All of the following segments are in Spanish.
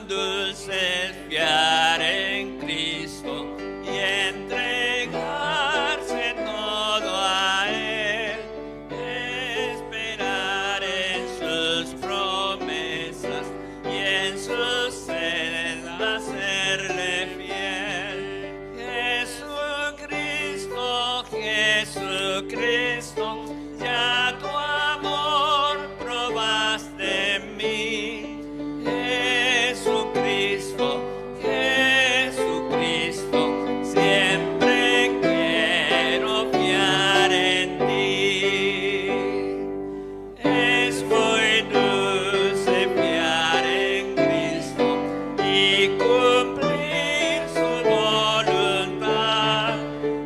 cuán dulce es fiar en Cristo y entregarse todo a Él, esperar en sus promesas y en su sed hacerle fiel. Jesucristo, Jesucristo, ya tu amor probaste en mí. Jesucristo, Jesucristo, siempre quiero fiar en ti. Es muy dulce fiar en Cristo y cumplir su voluntad,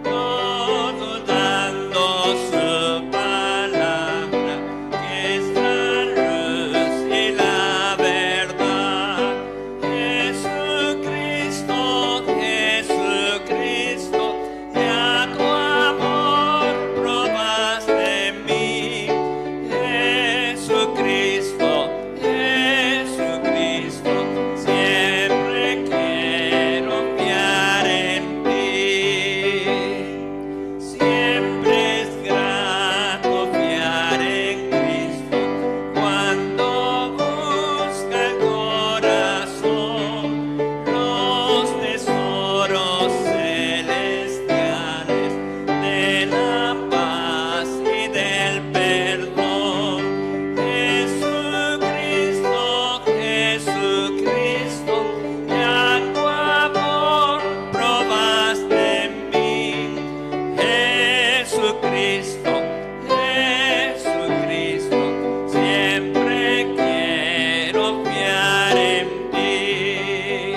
no dudando su palabra, que es la luz y la verdad. Jesucristo, Jesucristo, ya tu amor probaste en mí. Jesucristo, Jesucristo, siempre quiero fiar en ti. Siempre es grato fiar en Cristo cuando busca el corazón los tesoros celestiales de la paz y del perdón. Jesucristo, Jesucristo, ya tu amor probaste en mí. Jesucristo, Jesucristo, siempre quiero fiar en ti.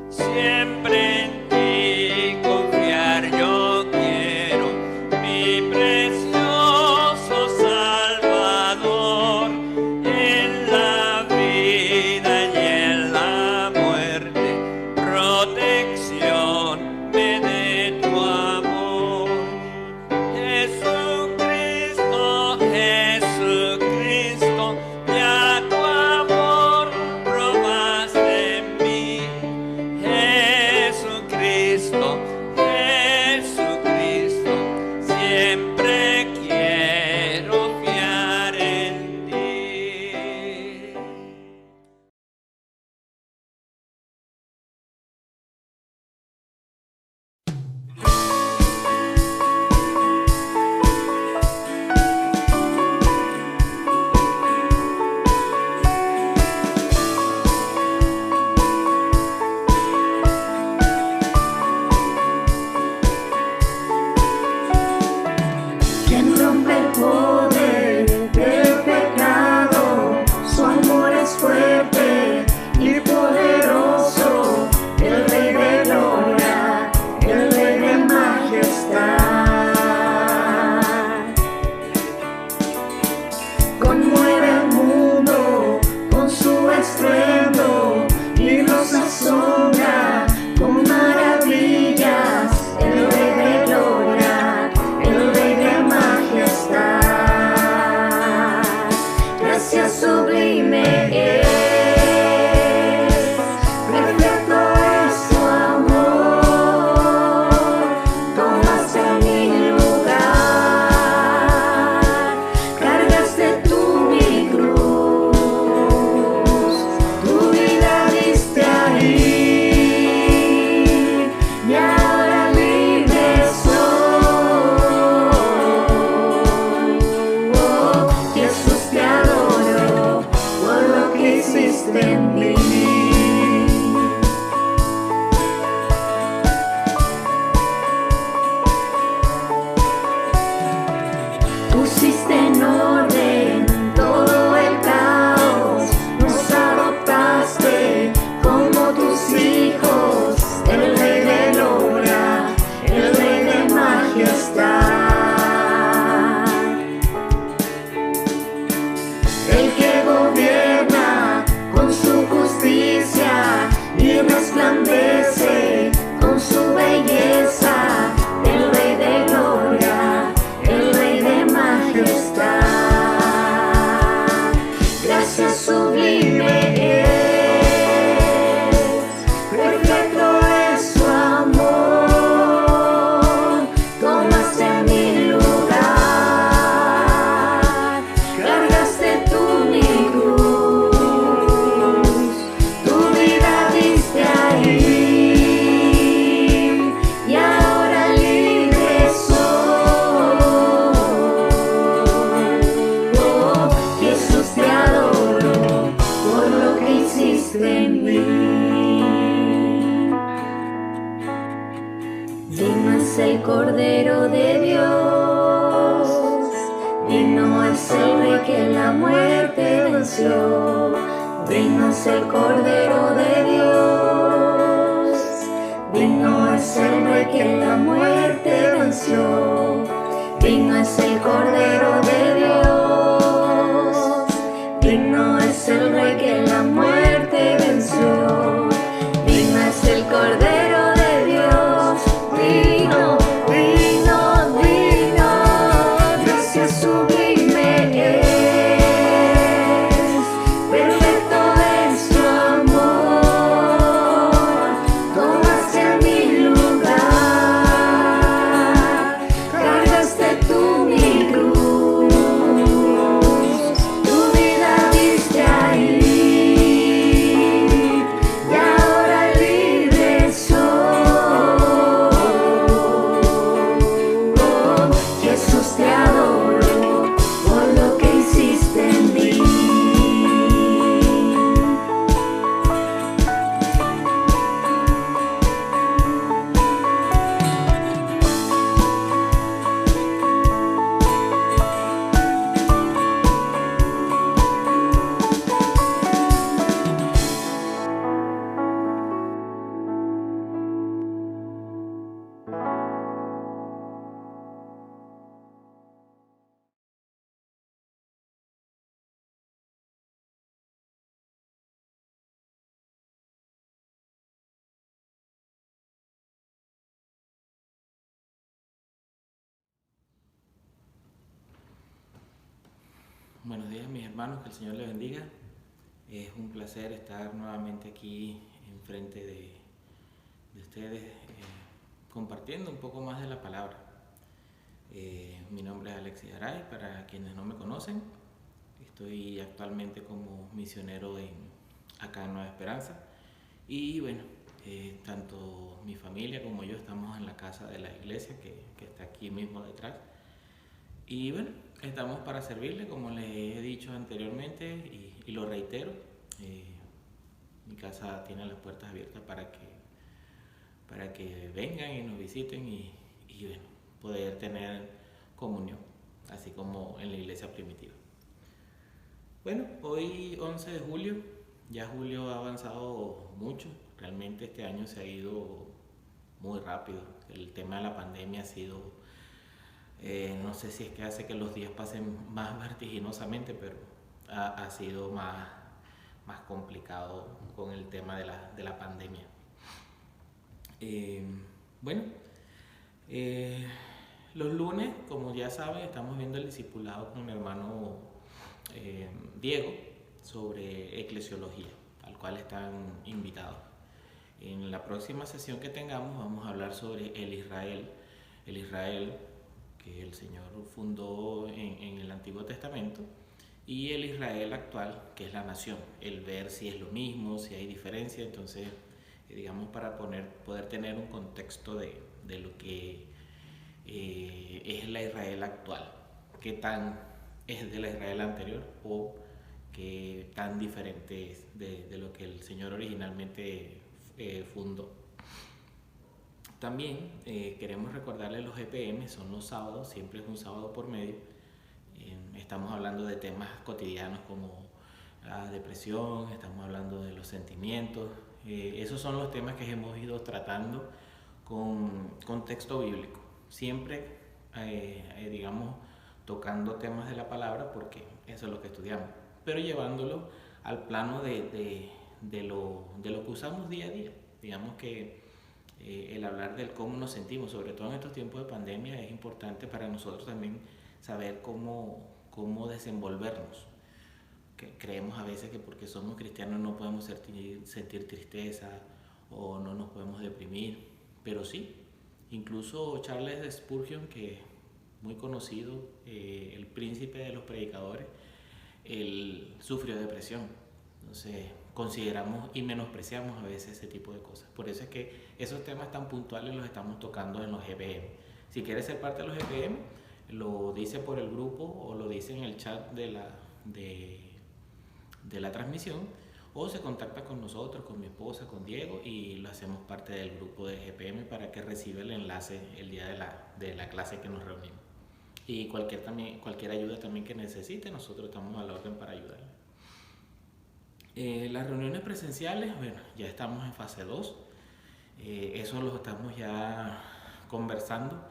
Siempre en ti confiar yo quiero, mi precioso Salvador. En la vida y en la muerte, protección me dé tu amor. que la muerte venció. Digno es el Cordero de Dios. Digno es el Rey que la muerte venció. Digno es el Cordero de Dios. Digno es el Rey que la muerte venció. Digno es el Cordero de Dios. Digno, digno, digno. Gracias sublime es. Perfecto es tu amor. Tomaste mi lugar. Cargaste tú mi cruz. Tu vida diste ahí. Y ahora libre soy. Jesús, te adoro por lo que hiciste en mí. Buenos días mis hermanos, que el Señor les bendiga. Es un placer estar nuevamente aquí enfrente de ustedes compartiendo un poco más de la palabra. Mi nombre es Alexis Aray, para quienes no me conocen. Estoy actualmente como misionero acá en Nueva Esperanza. Y bueno, tanto mi familia como yo estamos en la casa de la iglesia que está aquí mismo detrás. Y bueno, estamos para servirle, como les he dicho anteriormente y lo reitero. Mi casa tiene las puertas abiertas para que vengan y nos visiten y bueno, poder tener comunión, así como en la iglesia primitiva. Bueno, hoy 11 de julio, ya julio ha avanzado mucho. Realmente este año se ha ido muy rápido. El tema de la pandemia ha sido... no sé si es que hace que los días pasen más vertiginosamente, pero ha sido más complicado con el tema de la pandemia. Bueno, los lunes, como ya saben, estamos viendo el discipulado con mi hermano Diego sobre eclesiología, al cual están invitados. En la próxima sesión que tengamos vamos a hablar sobre el Israel que el Señor fundó en el Antiguo Testamento, y el Israel actual, que es la nación. El ver si es lo mismo, si hay diferencia. Entonces, digamos, para poder tener un contexto de lo que es la Israel actual, qué tan es de la Israel anterior o qué tan diferente es de lo que el Señor originalmente fundó. También queremos recordarles los EPM, son los sábados, siempre es un sábado por medio. Estamos hablando de temas cotidianos como la depresión, estamos hablando de los sentimientos. Esos son los temas que hemos ido tratando con contexto bíblico. Siempre, digamos, tocando temas de la palabra, porque eso es lo que estudiamos, pero llevándolo al plano de lo que usamos día a día. Digamos que el hablar del cómo nos sentimos, sobre todo en estos tiempos de pandemia, es importante para nosotros también saber cómo desenvolvernos. Que creemos a veces que porque somos cristianos no podemos sentir tristeza o no nos podemos deprimir, pero sí. Incluso Charles Spurgeon, que es muy conocido, el príncipe de los predicadores, él sufrió depresión. Entonces consideramos y menospreciamos a veces ese tipo de cosas. Por eso es que esos temas tan puntuales los estamos tocando en los GPM. Si quieres ser parte de los GPM, lo dice por el grupo o lo dice en el chat de la transmisión, o se contacta con nosotros, con mi esposa, con Diego, y lo hacemos parte del grupo de GPM para que reciba el enlace el día de la clase que nos reunimos. Y cualquier ayuda también que necesite, nosotros estamos a la orden para ayudarle. Las reuniones presenciales, bueno, ya estamos en fase 2. Eso lo estamos ya conversando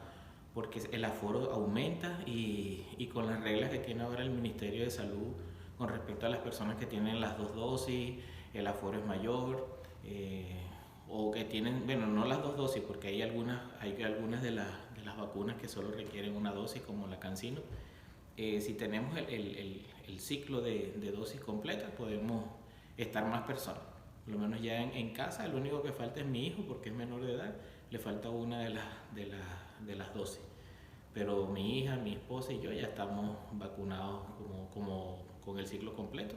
porque el aforo aumenta y con las reglas que tiene ahora el Ministerio de Salud con respecto a las personas que tienen las 2 dosis, el aforo es mayor, o que tienen, bueno, no las 2 dosis, porque hay algunas de las vacunas que solo requieren una dosis, como la CanSino. Si tenemos el ciclo de dosis completa, podemos estar más personas. Por lo menos ya en casa, lo único que falta es mi hijo, porque es menor de edad, le falta una de las dosis. Pero mi hija, mi esposa y yo ya estamos vacunados como con el ciclo completo.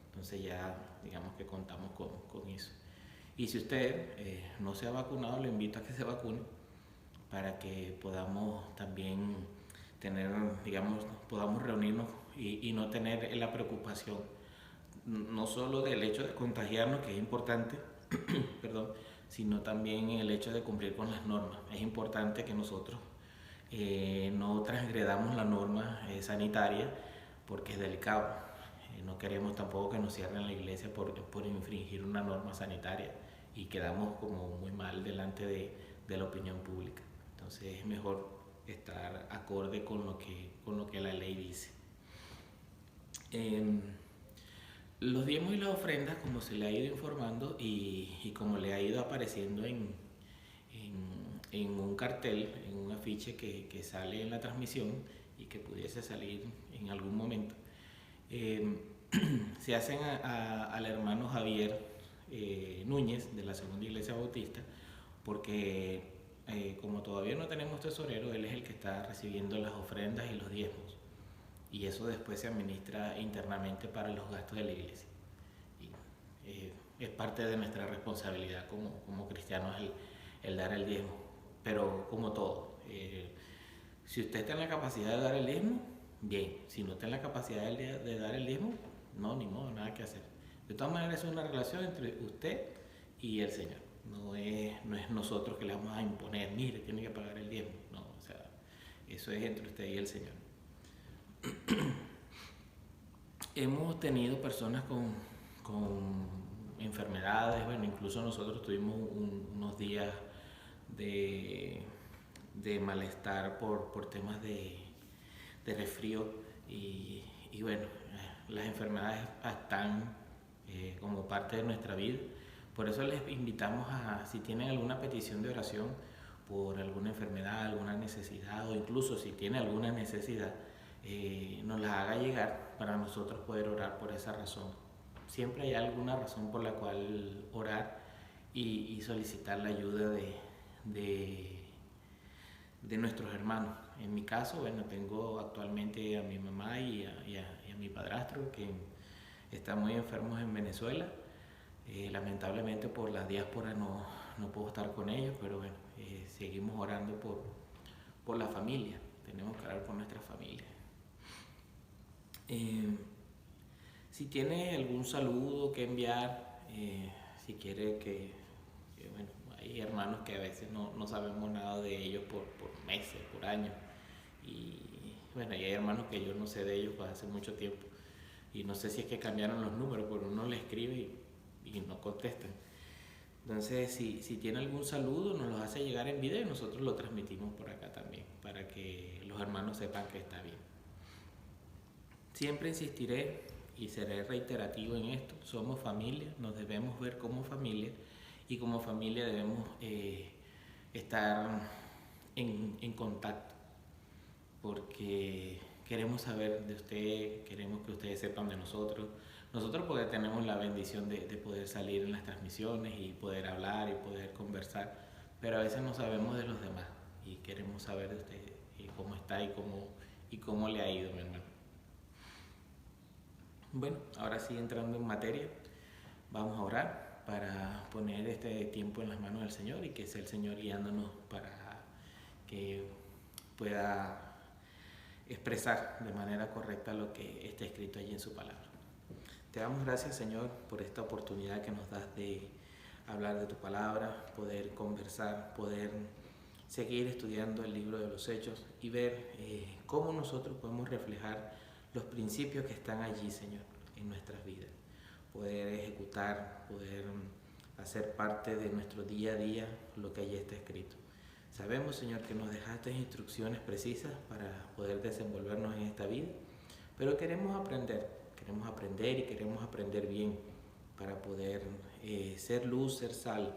Entonces ya digamos que contamos con eso. Y si usted no se ha vacunado, le invito a que se vacune para que podamos también podamos reunirnos y no tener la preocupación, no solo del hecho de contagiarnos, que es importante, perdón, sino también el hecho de cumplir con las normas. Es importante que nosotros no transgredamos la norma sanitaria porque es delicado. No queremos tampoco que nos cierren la iglesia por infringir una norma sanitaria y quedamos como muy mal delante de la opinión pública. Entonces es mejor estar acorde con lo que la ley dice. Los diezmos y las ofrendas, como se le ha ido informando y como le ha ido apareciendo en un cartel, en un afiche que sale en la transmisión y que pudiese salir en algún momento, se hacen al hermano Javier Núñez de la Segunda Iglesia Bautista, porque como todavía no tenemos tesorero, él es el que está recibiendo las ofrendas y los diezmos, y eso después se administra internamente para los gastos de la iglesia. Es parte de nuestra responsabilidad como cristianos el dar el diezmo, pero como todo, si usted está en la capacidad de dar el diezmo, bien. Si no está en la capacidad de dar el diezmo, no, ni modo, nada que hacer. De todas maneras, es una relación entre usted y el Señor. No es nosotros que le vamos a imponer, mire, tiene que pagar el diezmo. No, o sea, eso es entre usted y el Señor. Hemos tenido personas con enfermedades, bueno, incluso nosotros tuvimos unos días de malestar por temas de resfrío y bueno, las enfermedades están como parte de nuestra vida. Por eso les invitamos si tienen alguna petición de oración por alguna enfermedad, alguna necesidad, o incluso si tiene alguna necesidad, nos la haga llegar para nosotros poder orar por esa razón. Siempre hay alguna razón por la cual orar y solicitar la ayuda de nuestros hermanos. En mi caso, bueno, tengo actualmente a mi mamá y a mi padrastro que están muy enfermos en Venezuela. Lamentablemente por la diáspora no puedo estar con ellos, pero bueno, seguimos orando por la familia. Tenemos que orar por nuestra familia. Si tiene algún saludo que enviar, si quiere bueno, hay hermanos que a veces no sabemos nada de ellos por meses, por años, y bueno, y hay hermanos que yo no sé de ellos hace mucho tiempo y no sé si es que cambiaron los números, pero uno le escribe y no contestan. Entonces, si tiene algún saludo, nos lo hace llegar en video y nosotros lo transmitimos por acá también, para que los hermanos sepan que está bien. Siempre insistiré y seré reiterativo en esto: somos familia, nos debemos ver como familia, y como familia debemos estar en contacto, porque queremos saber de usted, queremos que ustedes sepan de nosotros porque tenemos la bendición de poder salir en las transmisiones y poder hablar y poder conversar, pero a veces no sabemos de los demás y queremos saber de usted cómo está y cómo le ha ido, mi hermano. Bueno, ahora sí, entrando en materia, vamos a orar para poner este tiempo en las manos del Señor y que sea el Señor guiándonos para que pueda expresar de manera correcta lo que está escrito allí en su palabra. Te damos gracias, Señor, por esta oportunidad que nos das de hablar de tu palabra, poder conversar, poder seguir estudiando el libro de los Hechos y ver cómo nosotros podemos reflejar los principios que están allí, Señor, en nuestras vidas. Poder ejecutar, poder hacer parte de nuestro día a día lo que allí está escrito. Sabemos, Señor, que nos dejaste instrucciones precisas para poder desenvolvernos en esta vida, pero queremos aprender y queremos aprender bien para poder ser luz, ser sal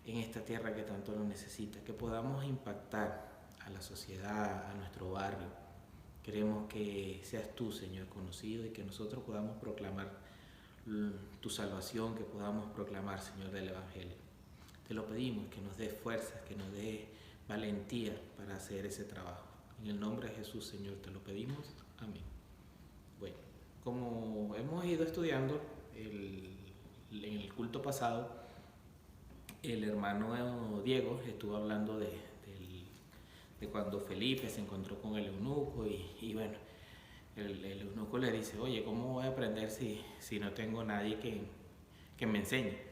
en esta tierra que tanto lo necesita, que podamos impactar a la sociedad, a nuestro barrio. Queremos que seas tú, Señor, conocido y que nosotros podamos proclamar tu salvación, que podamos proclamar, Señor, del Evangelio. Te lo pedimos, que nos des fuerzas, que nos des valentía para hacer ese trabajo. En el nombre de Jesús, Señor, te lo pedimos. Amén. Bueno, como hemos ido estudiando en el culto pasado, el hermano Diego estuvo hablando de cuando Felipe se encontró con el eunuco y bueno, el eunuco le dice, oye, ¿cómo voy a aprender si no tengo nadie que me enseñe?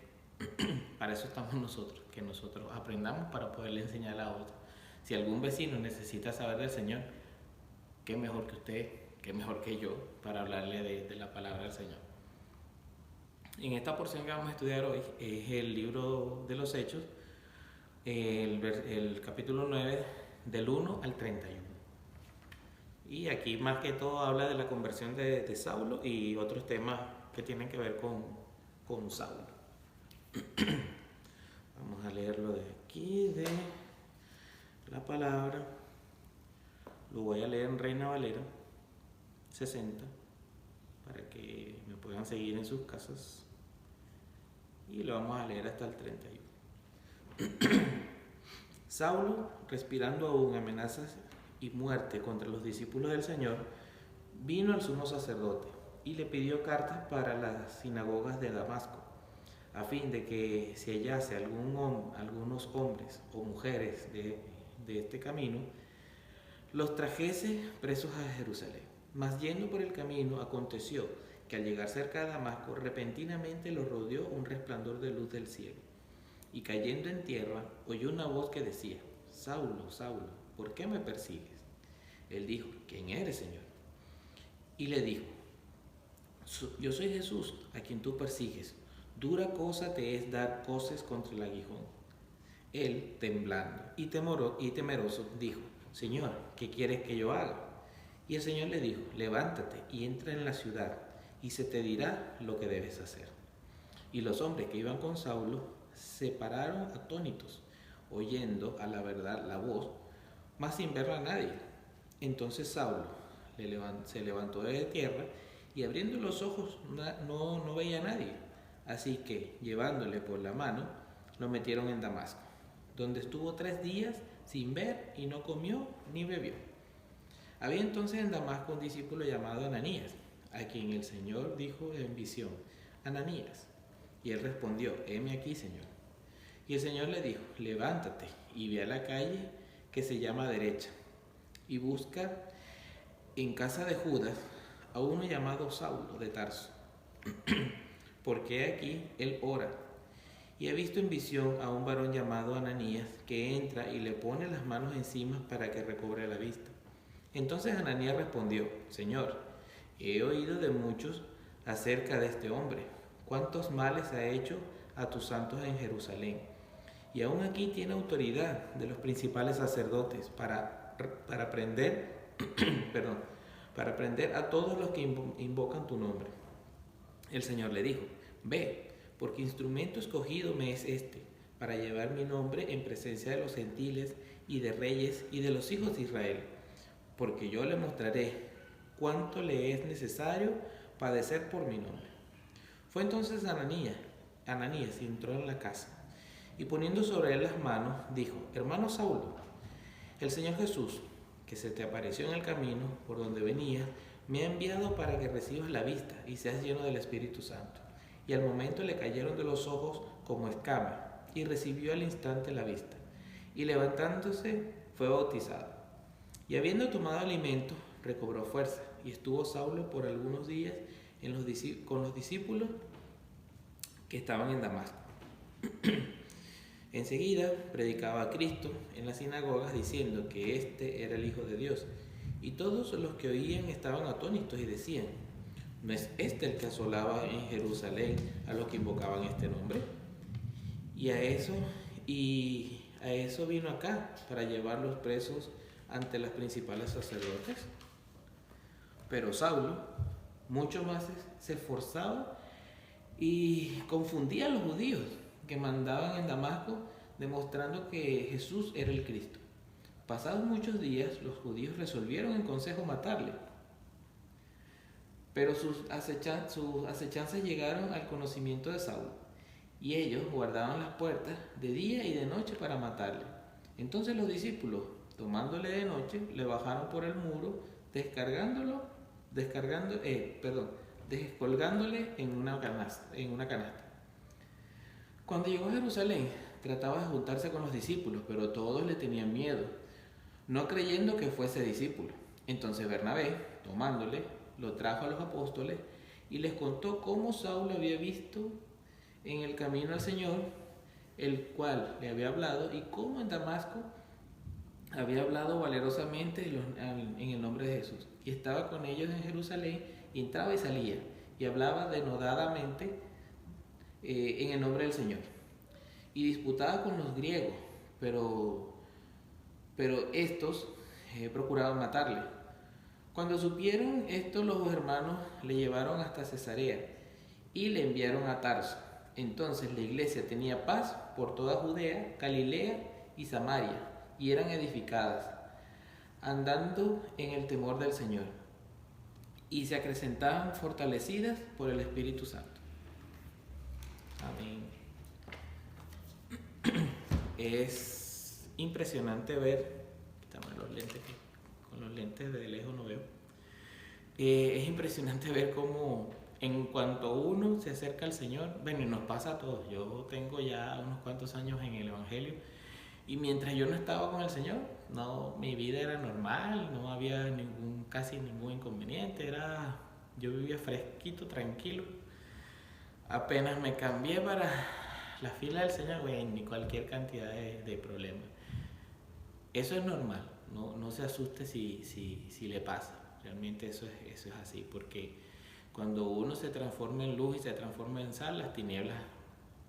Para eso estamos nosotros, que nosotros aprendamos para poderle enseñar a otros. Si algún vecino necesita saber del Señor, qué mejor que usted, qué mejor que yo para hablarle de la palabra del Señor. En esta porción que vamos a estudiar hoy es el libro de los Hechos, el capítulo 9, del 1 al 31. Y aquí más que todo habla de la conversión de Saulo y otros temas que tienen que ver con Saulo. Vamos a leerlo de aquí, de la palabra. Lo voy a leer en Reina Valera 60 para que me puedan seguir en sus casas. Y lo vamos a leer hasta el 31. Saulo, respirando aún amenazas y muerte contra los discípulos del Señor, vino al sumo sacerdote y le pidió cartas para las sinagogas de Damasco, a fin de que si hallase algunos hombres o mujeres de este camino, los trajese presos a Jerusalén. Mas yendo por el camino, aconteció que al llegar cerca de Damasco, repentinamente lo rodeó un resplandor de luz del cielo. Y cayendo en tierra, oyó una voz que decía, Saulo, Saulo, ¿por qué me persigues? Él dijo, ¿quién eres, Señor? Y le dijo, yo soy Jesús, a quien tú persigues. Dura cosa te es dar coces contra el aguijón. Él, temblando y temeroso, dijo, Señor, ¿qué quieres que yo haga? Y el Señor le dijo, levántate y entra en la ciudad, y se te dirá lo que debes hacer. Y los hombres que iban con Saulo se pararon atónitos, oyendo a la verdad la voz, mas sin ver a nadie. Entonces Saulo se levantó de tierra y abriendo los ojos no veía a nadie. Así que, llevándole por la mano, lo metieron en Damasco, donde estuvo 3 días sin ver y no comió ni bebió. Había entonces en Damasco un discípulo llamado Ananías, a quien el Señor dijo en visión, Ananías. Y él respondió, heme aquí, Señor. Y el Señor le dijo, levántate y ve a la calle que se llama Derecha, y busca en casa de Judas a uno llamado Saulo de Tarso, porque aquí él ora. Y ha visto en visión a un varón llamado Ananías, que entra y le pone las manos encima para que recobre la vista. Entonces Ananías respondió, Señor, he oído de muchos acerca de este hombre, cuántos males ha hecho a tus santos en Jerusalén. Y aún aquí tiene autoridad de los principales sacerdotes para prender a todos los que invocan tu nombre. El Señor le dijo, ve, porque instrumento escogido me es este, para llevar mi nombre en presencia de los gentiles y de reyes y de los hijos de Israel, porque yo le mostraré cuánto le es necesario padecer por mi nombre. Fue entonces Ananías y entró en la casa, y poniendo sobre él las manos, dijo, hermano Saulo, el Señor Jesús, que se te apareció en el camino por donde venías, me ha enviado para que recibas la vista y seas lleno del Espíritu Santo. Y al momento le cayeron de los ojos como escamas, y recibió al instante la vista. Y levantándose, fue bautizado. Y habiendo tomado alimento, recobró fuerza, y estuvo Saulo por algunos días con los discípulos que estaban en Damasco. Enseguida predicaba a Cristo en las sinagogas diciendo que éste era el Hijo de Dios. Y todos los que oían estaban atónitos y decían: ¿no es este el que asolaba en Jerusalén a los que invocaban este nombre? Y a eso vino acá, para llevarlos presos ante las principales sacerdotes. Pero Saulo mucho más se esforzaba y confundía a los judíos que mandaban en Damasco, demostrando que Jesús era el Cristo. Pasados muchos días, los judíos resolvieron en consejo matarle. Pero sus acechanzas llegaron al conocimiento de Saulo, y ellos guardaban las puertas de día y de noche para matarle. Entonces los discípulos, tomándole de noche, le bajaron por el muro, descolgándole en una canasta. Cuando llegó a Jerusalén, trataba de juntarse con los discípulos, pero todos le tenían miedo, no creyendo que fuese discípulo. Entonces Bernabé, tomándole, lo trajo a los apóstoles y les contó cómo Saulo había visto en el camino al Señor, el cual le había hablado, y cómo en Damasco había hablado valerosamente en el nombre de Jesús. Y estaba con ellos en Jerusalén, y entraba y salía, y hablaba denodadamente en el nombre del Señor. Y disputaba con los griegos, pero estos procuraban matarle. Cuando supieron esto, los hermanos le llevaron hasta Cesarea y le enviaron a Tarso. Entonces la iglesia tenía paz por toda Judea, Galilea y Samaria, y eran edificadas, andando en el temor del Señor, y se acrecentaban fortalecidas por el Espíritu Santo. Amén. Es impresionante ver, quítame los lentes, que con los lentes de lejos no veo. Es impresionante ver cómo en cuanto uno se acerca al Señor, bueno, y nos pasa a todos. Yo tengo ya unos cuantos años en el Evangelio, y mientras yo no estaba con el Señor, mi vida era normal, no había casi ningún inconveniente, yo vivía fresquito, tranquilo. Apenas me cambié para la fila del Señor, ni cualquier cantidad de problemas. Eso es normal, no se asuste si le pasa. Realmente eso es así, porque cuando uno se transforma en luz y se transforma en sal, las tinieblas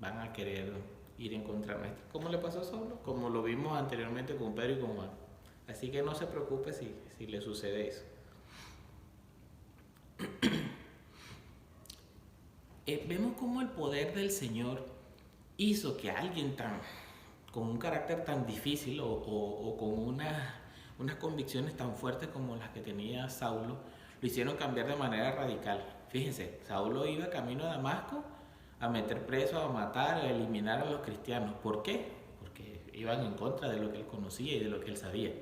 van a querer ir en contra nuestra. ¿Cómo le pasó a Saulo? Como lo vimos anteriormente con Pedro y con Juan. Así que no se preocupe si le sucede eso. Vemos cómo el poder del Señor hizo que alguien con un carácter tan difícil o con unas convicciones tan fuertes como las que tenía Saulo, lo hicieron cambiar de manera radical. Fíjense, Saulo iba camino a Damasco a meter presos, a matar, a eliminar a los cristianos. ¿Por qué? Porque iban en contra de lo que él conocía y de lo que él sabía.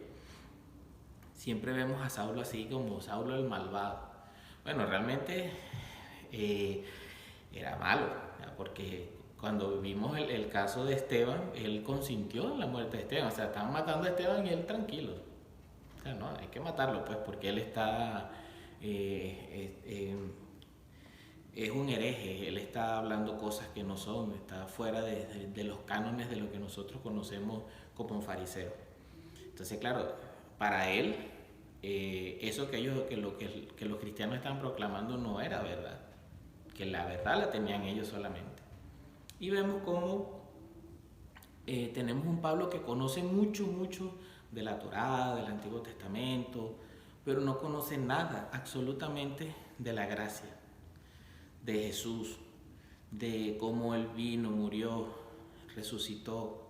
Siempre vemos a Saulo así como Saulo el malvado. Bueno, realmente era malo, porque cuando vimos el caso de Esteban, él consintió en la muerte de Esteban. O sea, estaban matando a Esteban y él tranquilo. O sea, no, hay que matarlo, pues, porque él está es un hereje, él está hablando cosas que no son, está fuera de los cánones de lo que nosotros conocemos como un fariseo. Entonces, claro, para él, eso que los cristianos están proclamando no era verdad, que la verdad la tenían ellos solamente. Y vemos cómo tenemos un Pablo que conoce mucho de la Torá, del Antiguo Testamento, pero no conoce nada absolutamente de la gracia, de Jesús, de cómo Él vino, murió, resucitó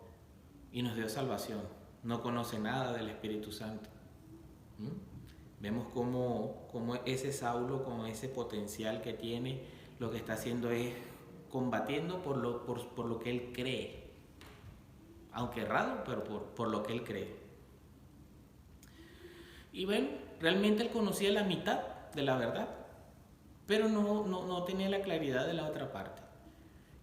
y nos dio salvación. No conoce nada del Espíritu Santo. Vemos cómo ese Saulo, con ese potencial que tiene, lo que está haciendo es combatiendo por lo que él cree, aunque errado, pero por lo que él cree. Y bueno, realmente él conocía la mitad de la verdad, pero no tenía la claridad de la otra parte.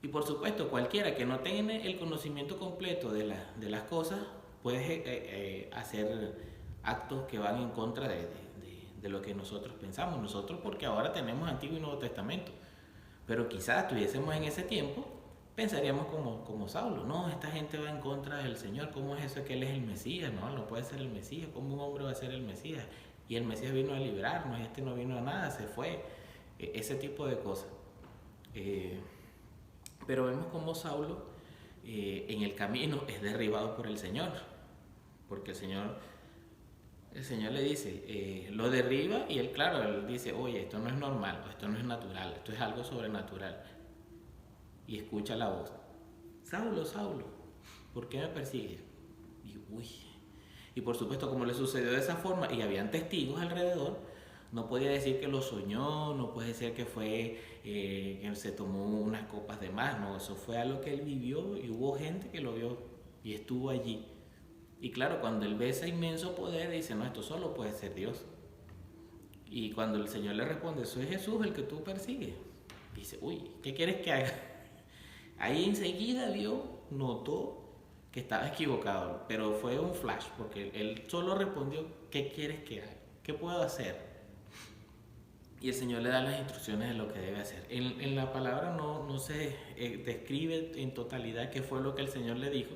Y por supuesto, cualquiera que no tenga el conocimiento completo de las cosas puede hacer actos que van en contra de lo que nosotros pensamos. Nosotros, porque ahora tenemos Antiguo y Nuevo Testamento, pero quizás estuviésemos en ese tiempo pensaríamos como Saulo, no, esta gente va en contra del Señor, ¿cómo es eso que Él es el Mesías? No, no puede ser el Mesías, ¿cómo un hombre va a ser el Mesías? Y el Mesías vino a liberarnos, este no vino a nada, se fue, ese tipo de cosas. Pero vemos como Saulo en el camino es derribado por el Señor, porque el Señor le dice, lo derriba y él, claro, él dice, oye, esto no es normal, esto no es natural, esto es algo sobrenatural. Y escucha la voz, Saulo, Saulo, ¿por qué me persigues? Y uy, y por supuesto como le sucedió de esa forma y habían testigos alrededor, no podía decir que lo soñó, no puede decir que fue que se tomó unas copas de más, no, eso fue algo que él vivió y hubo gente que lo vio y estuvo allí. Y claro, cuando él ve ese inmenso poder, dice, no, esto solo puede ser Dios. Y cuando el Señor le responde, soy Jesús el que tú persigues, dice, uy, ¿qué quieres que haga? Ahí enseguida notó que estaba equivocado, pero fue un flash, porque él solo respondió, ¿qué quieres que haga? ¿Qué puedo hacer? Y el Señor le da las instrucciones de lo que debe hacer. En la palabra no se describe en totalidad qué fue lo que el Señor le dijo.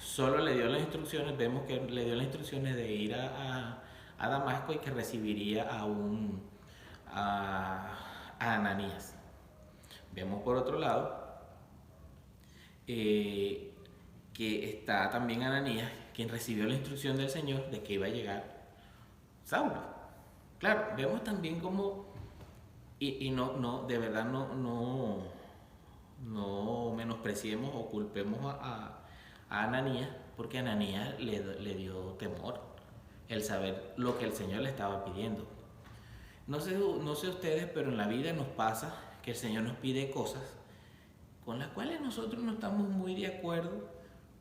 Solo le dio las instrucciones, vemos que le dio las instrucciones de ir a Damasco y que recibiría a Ananías. Vemos por otro lado que está también Ananías, quien recibió la instrucción del Señor de que iba a llegar Saulo. Claro, vemos también como, y no, de verdad no menospreciemos o culpemos a Ananías, porque a Ananías le dio temor el saber lo que el Señor le estaba pidiendo. No sé ustedes, pero en la vida nos pasa que el Señor nos pide cosas con las cuales nosotros no estamos muy de acuerdo,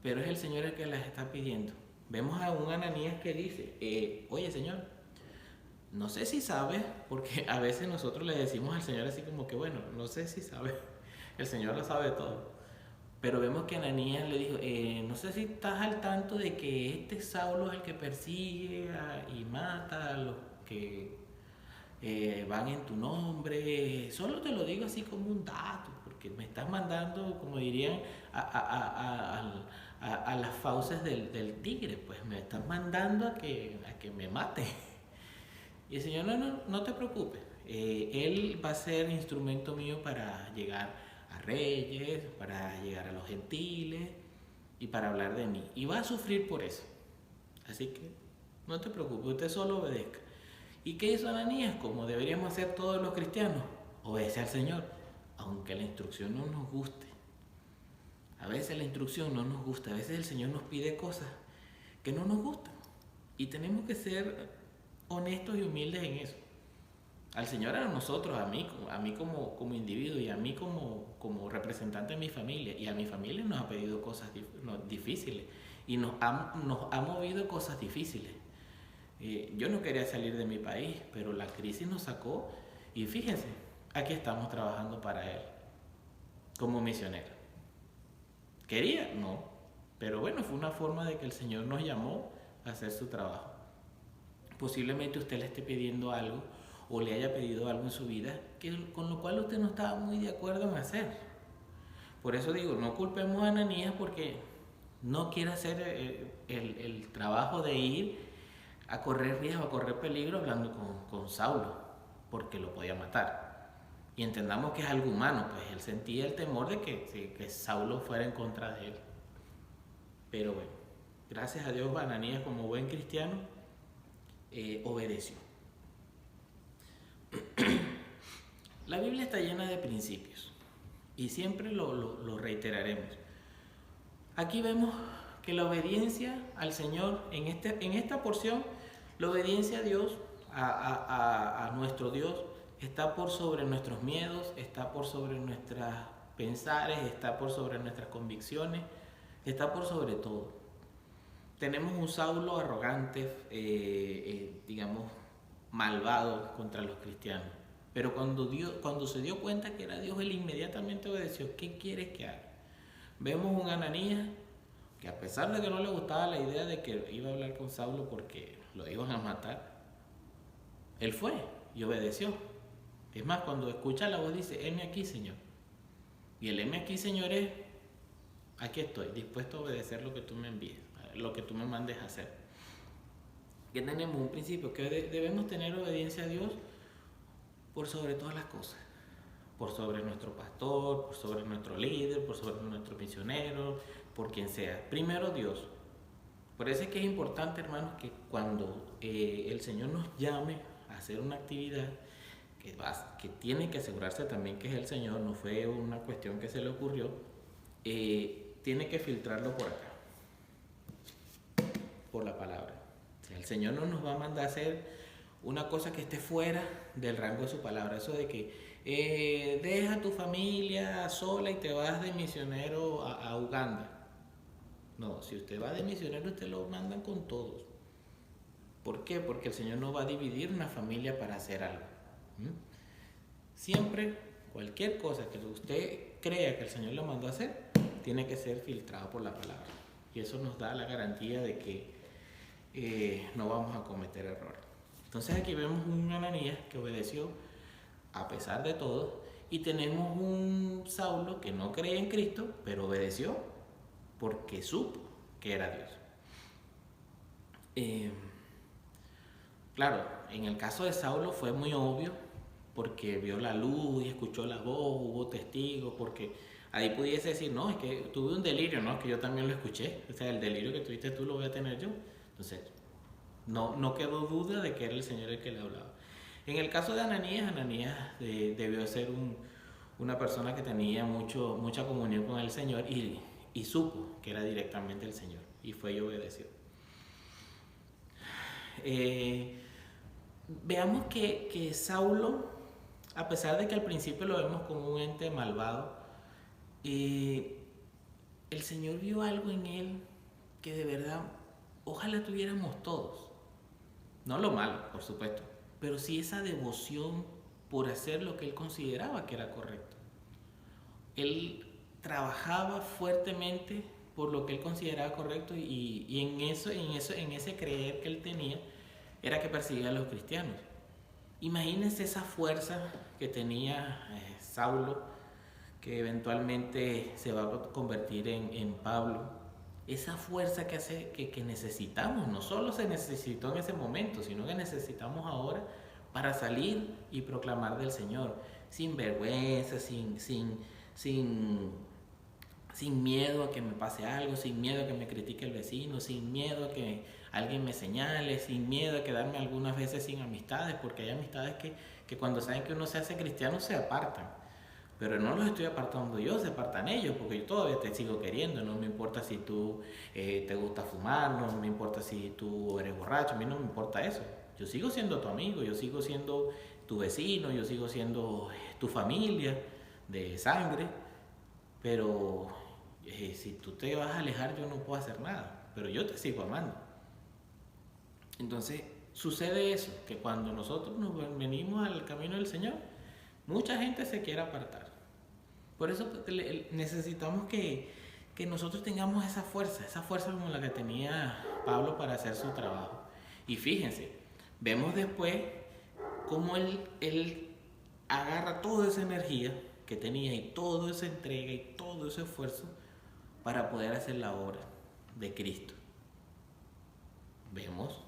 pero es el Señor el que las está pidiendo. Vemos a un Ananías que dice, oye Señor, no sé si sabes, porque a veces nosotros le decimos al Señor así como que, bueno, no sé si sabes, el Señor lo sabe todo. Pero vemos que Ananías le dijo, no sé si estás al tanto de que este Saulo es el que persigue y mata a los que van en tu nombre. Solo te lo digo así como un dato, porque me estás mandando, como dirían, a las fauces del tigre, pues me estás mandando a que me mate. Y el Señor, no te preocupes, Él va a ser instrumento mío para llegar a reyes, para llegar a los gentiles y para hablar de mí. Y va a sufrir por eso. Así que no te preocupes, usted solo obedezca. ¿Y qué hizo Ananías? Como deberíamos hacer todos los cristianos, obedece al Señor, aunque la instrucción no nos guste. A veces la instrucción no nos gusta, a veces el Señor nos pide cosas que no nos gustan. Y tenemos que ser honestos y humildes en eso. Al Señor, a nosotros, a mí como individuo y a mí como representante de mi familia, y a mi familia nos ha pedido cosas difíciles y nos ha movido cosas difíciles. Yo no quería salir de mi país, pero la crisis nos sacó y fíjense, aquí estamos trabajando para Él como misioneros. ¿Quería? No, pero bueno, fue una forma de que el Señor nos llamó a hacer su trabajo. Posiblemente usted le esté pidiendo algo o le haya pedido algo en su vida con lo cual usted no estaba muy de acuerdo en hacer. Por eso digo, no culpemos a Ananías porque no quiere hacer el trabajo de ir a correr riesgo, a correr peligro hablando con Saulo, porque lo podía matar. Y entendamos que es algo humano, pues él sentía el temor de que Saulo fuera en contra de él. Pero bueno, gracias a Dios Ananías, como buen cristiano, obedeció. La Biblia está llena de principios y siempre lo reiteraremos. Aquí vemos que la obediencia al Señor, en esta porción, la obediencia a Dios, a nuestro Dios, está por sobre nuestros miedos, está por sobre nuestros pensares, está por sobre nuestras convicciones, está por sobre todo. Tenemos un Saulo arrogante, digamos, malvado contra los cristianos. Pero cuando se dio cuenta que era Dios, él inmediatamente obedeció. ¿Qué quieres que haga? Vemos un Ananías que a pesar de que no le gustaba la idea de que iba a hablar con Saulo porque lo iban a matar, él fue y obedeció. Es más, cuando escucha la voz dice, heme aquí, Señor. Y el lema aquí, señores, aquí estoy, dispuesto a obedecer lo que tú me envíes, lo que tú me mandes a hacer. Que tenemos un principio, que debemos tener obediencia a Dios por sobre todas las cosas. Por sobre nuestro pastor, por sobre nuestro líder, por sobre nuestro misionero, por quien sea. Primero Dios. Por eso es que es importante, hermanos, que cuando el Señor nos llame a hacer una actividad, que tiene que asegurarse también que es el Señor, no fue una cuestión que se le ocurrió, tiene que filtrarlo por acá, por la palabra. O sea, el Señor no nos va a mandar a hacer una cosa que esté fuera del rango de su palabra. Eso de que deja a tu familia sola y te vas de misionero a Uganda. No, si usted va de misionero, usted lo mandan con todos. ¿Por qué? Porque el Señor no va a dividir una familia para hacer algo. Siempre, cualquier cosa que usted crea que el Señor le mandó a hacer, tiene que ser filtrado por la palabra. Y eso nos da la garantía de que no vamos a cometer errores. Entonces aquí vemos un Ananías que obedeció a pesar de todo, y tenemos un Saulo que no creía en Cristo, pero obedeció porque supo que era Dios. Claro, en el caso de Saulo fue muy obvio porque vio la luz y escuchó la voz, hubo testigos, porque ahí pudiese decir, no, es que tuve un delirio, no, es que yo también lo escuché, o sea, el delirio que tuviste tú lo voy a tener yo. Entonces, no quedó duda de que era el Señor el que le hablaba. En el caso de Ananías, debió ser una persona que tenía mucha comunión con el Señor y supo que era directamente el Señor y fue y obedeció. Veamos que Saulo, a pesar de que al principio lo vemos como un ente malvado, el Señor vio algo en él que de verdad ojalá tuviéramos todos. No lo malo, por supuesto, pero sí esa devoción por hacer lo que él consideraba que era correcto. Él trabajaba fuertemente por lo que él consideraba correcto y en ese creer que él tenía era que perseguía a los cristianos. Imagínense esa fuerza que tenía Saulo, que eventualmente se va a convertir en Pablo. Esa fuerza que necesitamos, no solo se necesitó en ese momento, sino que necesitamos ahora para salir y proclamar del Señor, sin vergüenza, sin miedo a que me pase algo, sin miedo a que me critique el vecino, sin miedo a que alguien me señale, sin miedo a quedarme algunas veces sin amistades, porque hay amistades que cuando saben que uno se hace cristiano se apartan. Pero no los estoy apartando yo, se apartan ellos, porque yo todavía te sigo queriendo. No me importa si tú te gusta fumar, no me importa si tú eres borracho, a mí no me importa eso. Yo sigo siendo tu amigo, yo sigo siendo tu vecino, yo sigo siendo tu familia de sangre, pero si tú te vas a alejar yo no puedo hacer nada, pero yo te sigo amando. Entonces sucede eso, que cuando nosotros nos venimos al camino del Señor, mucha gente se quiere apartar. Por eso necesitamos que nosotros tengamos esa fuerza como la que tenía Pablo para hacer su trabajo. Y fíjense, vemos después cómo él agarra toda esa energía que tenía y toda esa entrega y todo ese esfuerzo para poder hacer la obra de Cristo. Vemos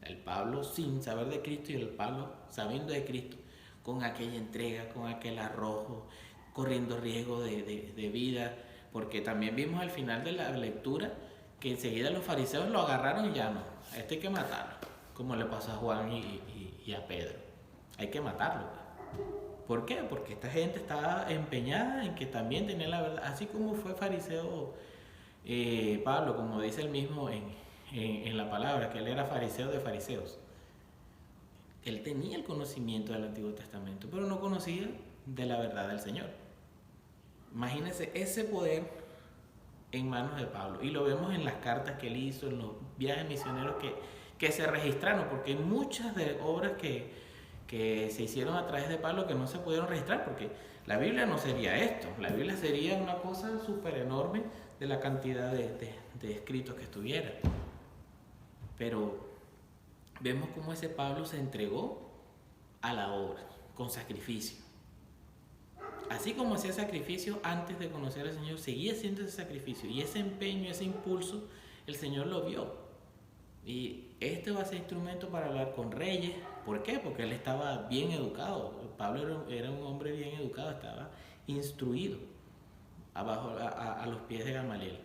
el Pablo sin saber de Cristo y el Pablo sabiendo de Cristo, con aquella entrega, con aquel arrojo, corriendo riesgo de vida, porque también vimos al final de la lectura que enseguida los fariseos lo agarraron y ya no, a este hay que matarlo, como le pasó a Juan y a Pedro, hay que matarlo. ¿Por qué? Porque esta gente estaba empeñada en que también tenía la verdad, así como fue fariseo Pablo, como dice él mismo en la palabra, que él era fariseo de fariseos. Él tenía el conocimiento del Antiguo Testamento, pero no conocía de la verdad del Señor. Imagínense ese poder en manos de Pablo. Y lo vemos en las cartas que él hizo, en los viajes misioneros que se registraron, porque hay muchas de obras que se hicieron a través de Pablo que no se pudieron registrar, porque la Biblia no sería esto. La Biblia sería una cosa súper enorme de la cantidad de escritos que estuviera. Pero vemos cómo ese Pablo se entregó a la obra con sacrificio. así como hacía sacrificio antes de conocer al Señor, seguía haciendo ese sacrificio. Y ese empeño, ese impulso, el Señor lo vio. Y este va a ser instrumento para hablar con reyes. ¿Por qué? Porque él estaba bien educado. Pablo era un hombre bien educado, estaba instruido a los pies de Gamaliel.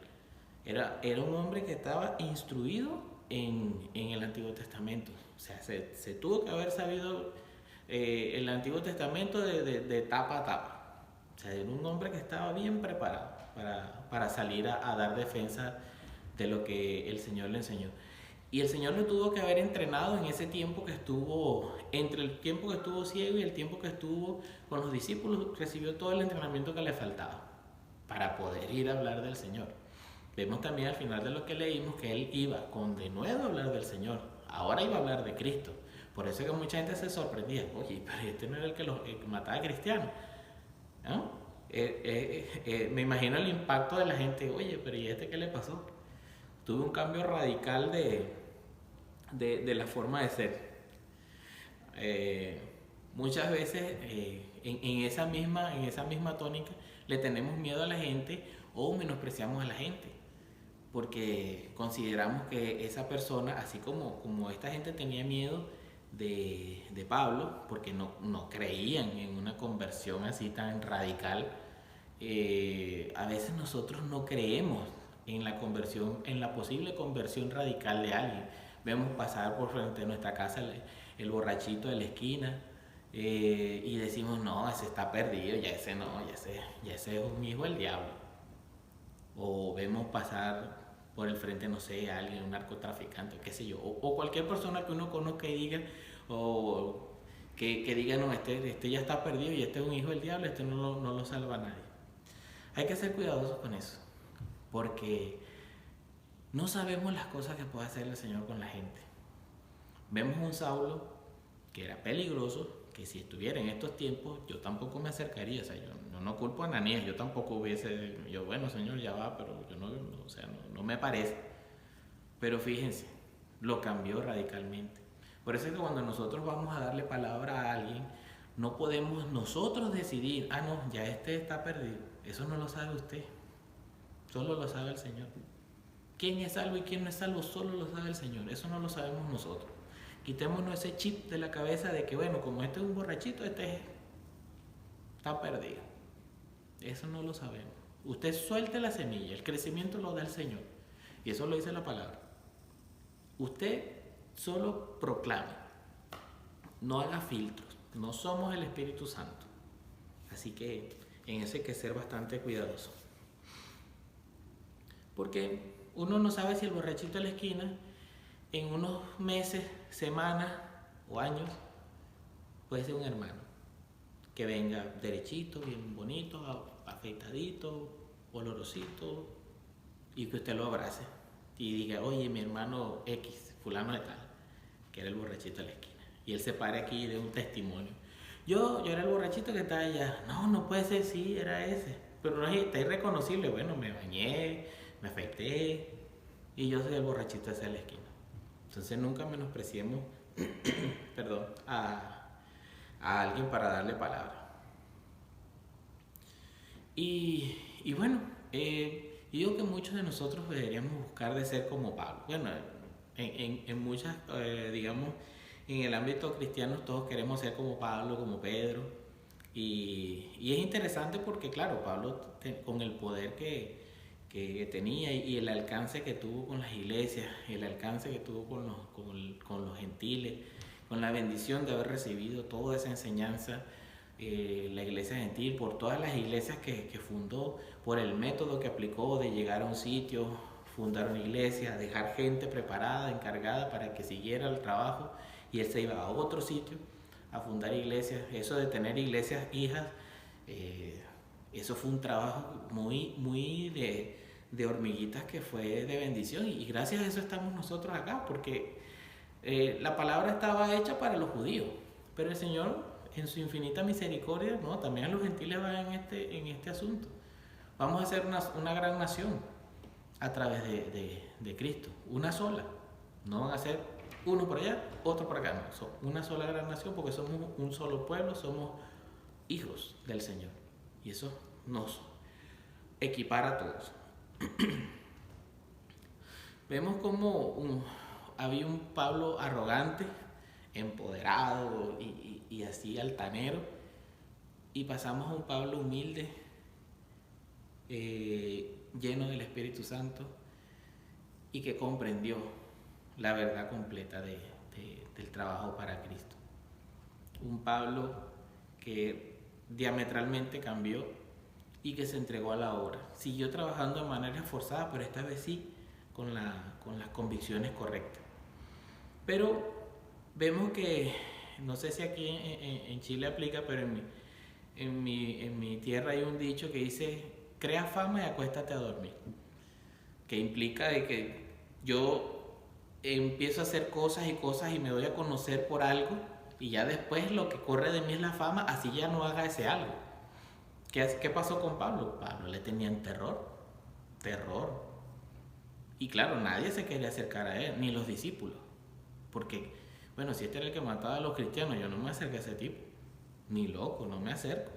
Era un hombre que estaba instruido en el Antiguo Testamento. O sea, se tuvo que haber sabido el Antiguo Testamento de tapa a tapa. O sea, era un hombre que estaba bien preparado para salir a dar defensa de lo que el Señor le enseñó. Y el Señor lo tuvo que haber entrenado en ese tiempo que estuvo, entre el tiempo que estuvo ciego y el tiempo que estuvo con los discípulos, recibió todo el entrenamiento que le faltaba para poder ir a hablar del Señor. Vemos también al final de lo que leímos que él iba con denuedo a hablar del Señor, ahora iba a hablar de Cristo. Por eso es que mucha gente se sorprendía, oye, pero este no era el que mataba a cristianos, ¿no? Me imagino el impacto de la gente, oye, pero ¿y este qué le pasó? Tuve un cambio radical de la forma de ser. Muchas veces en esa misma tónica le tenemos miedo a la gente o menospreciamos a la gente porque consideramos que esa persona, así como esta gente tenía miedo de Pablo porque no creían en una conversión así tan radical, a veces nosotros no creemos en la conversión, en la posible conversión radical de alguien. Vemos pasar por frente de nuestra casa el borrachito de la esquina y decimos, no, ese está perdido, ya ese es un hijo del diablo. O vemos pasar por el frente, no sé, a alguien, un narcotraficante, qué sé yo, o cualquier persona que uno conozca y diga, o que diga, no, este ya está perdido y este es un hijo del diablo, este no lo salva a nadie. Hay que ser cuidadosos con eso, porque no sabemos las cosas que puede hacer el Señor con la gente. Vemos un Saulo que era peligroso, que si estuviera en estos tiempos yo tampoco me acercaría. O sea, yo no culpo a Ananías, yo tampoco bueno, Señor, ya va, pero yo no me parece. Pero fíjense, lo cambió radicalmente. Por eso es que cuando nosotros vamos a darle palabra a alguien, no podemos nosotros decidir, no, ya este está perdido. Eso no lo sabe usted, solo lo sabe el Señor. ¿Quién es salvo y quién no es salvo? Solo lo sabe el Señor, eso no lo sabemos nosotros. Quitémonos ese chip de la cabeza de que, bueno, como este es un borrachito, está perdido. Eso no lo sabemos. Usted suelte la semilla, el crecimiento lo da el Señor. Y eso lo dice la palabra. Usted solo proclame, no haga filtros, no somos el Espíritu Santo. Así que en eso hay que ser bastante cuidadoso. Porque uno no sabe si el borrachito de la esquina en unos meses, semanas o años puede ser un hermano que venga derechito, bien bonito, afeitadito, olorosito, y que usted lo abrace y diga, oye, mi hermano X, fulano de tal, que era el borrachito de la esquina, y él se pare aquí y dé un testimonio. Yo era el borrachito que estaba allá. No puede ser, sí, era ese, pero no está irreconocible. Bueno, me bañé, me afeité y yo soy el borrachito ese de la esquina. Entonces nunca menospreciemos perdón, a alguien para darle palabra. Y bueno, yo digo que muchos de nosotros deberíamos buscar de ser como Pablo. Bueno, en muchas, digamos, en el ámbito cristiano todos queremos ser como Pablo, como Pedro. Y es interesante porque, claro, Pablo con el poder que tenía y el alcance que tuvo con las iglesias, el alcance que tuvo con los gentiles, con la bendición de haber recibido toda esa enseñanza, la iglesia gentil, por todas las iglesias que fundó, por el método que aplicó de llegar a un sitio, fundar una iglesia, dejar gente preparada, encargada para que siguiera el trabajo, y él se iba a otro sitio a fundar iglesias. Eso de tener iglesias hijas, eso fue un trabajo muy de hormiguitas que fue de bendición, y gracias a eso estamos nosotros acá, porque la palabra estaba hecha para los judíos, pero el Señor en su infinita misericordia, no, también a los gentiles va en este asunto. Vamos a ser una gran nación a través de Cristo, una sola. No van a ser uno por allá, otro por acá, no, son una sola gran nación porque somos un solo pueblo, somos hijos del Señor. Y eso nos equipara a todos. Vemos como había un Pablo arrogante, empoderado y así altanero, y pasamos a un Pablo humilde, lleno del Espíritu Santo, y que comprendió la verdad completa del trabajo para Cristo. Un Pablo que diametralmente cambió y que se entregó a la obra. Siguió trabajando de manera esforzada, pero esta vez sí con las convicciones correctas. Pero vemos que, no sé si aquí en Chile aplica, pero en mi tierra hay un dicho que dice: crea fama y acuéstate a dormir. Que implica de que yo empiezo a hacer cosas y me doy a conocer por algo, y ya después lo que corre de mí es la fama, así ya no haga ese algo. ¿Qué pasó con Pablo? Pablo le tenían terror. Y claro, nadie se quería acercar a él, ni los discípulos. Porque, bueno, si este era el que mataba a los cristianos, yo no me acerco a ese tipo. Ni loco, no me acerco.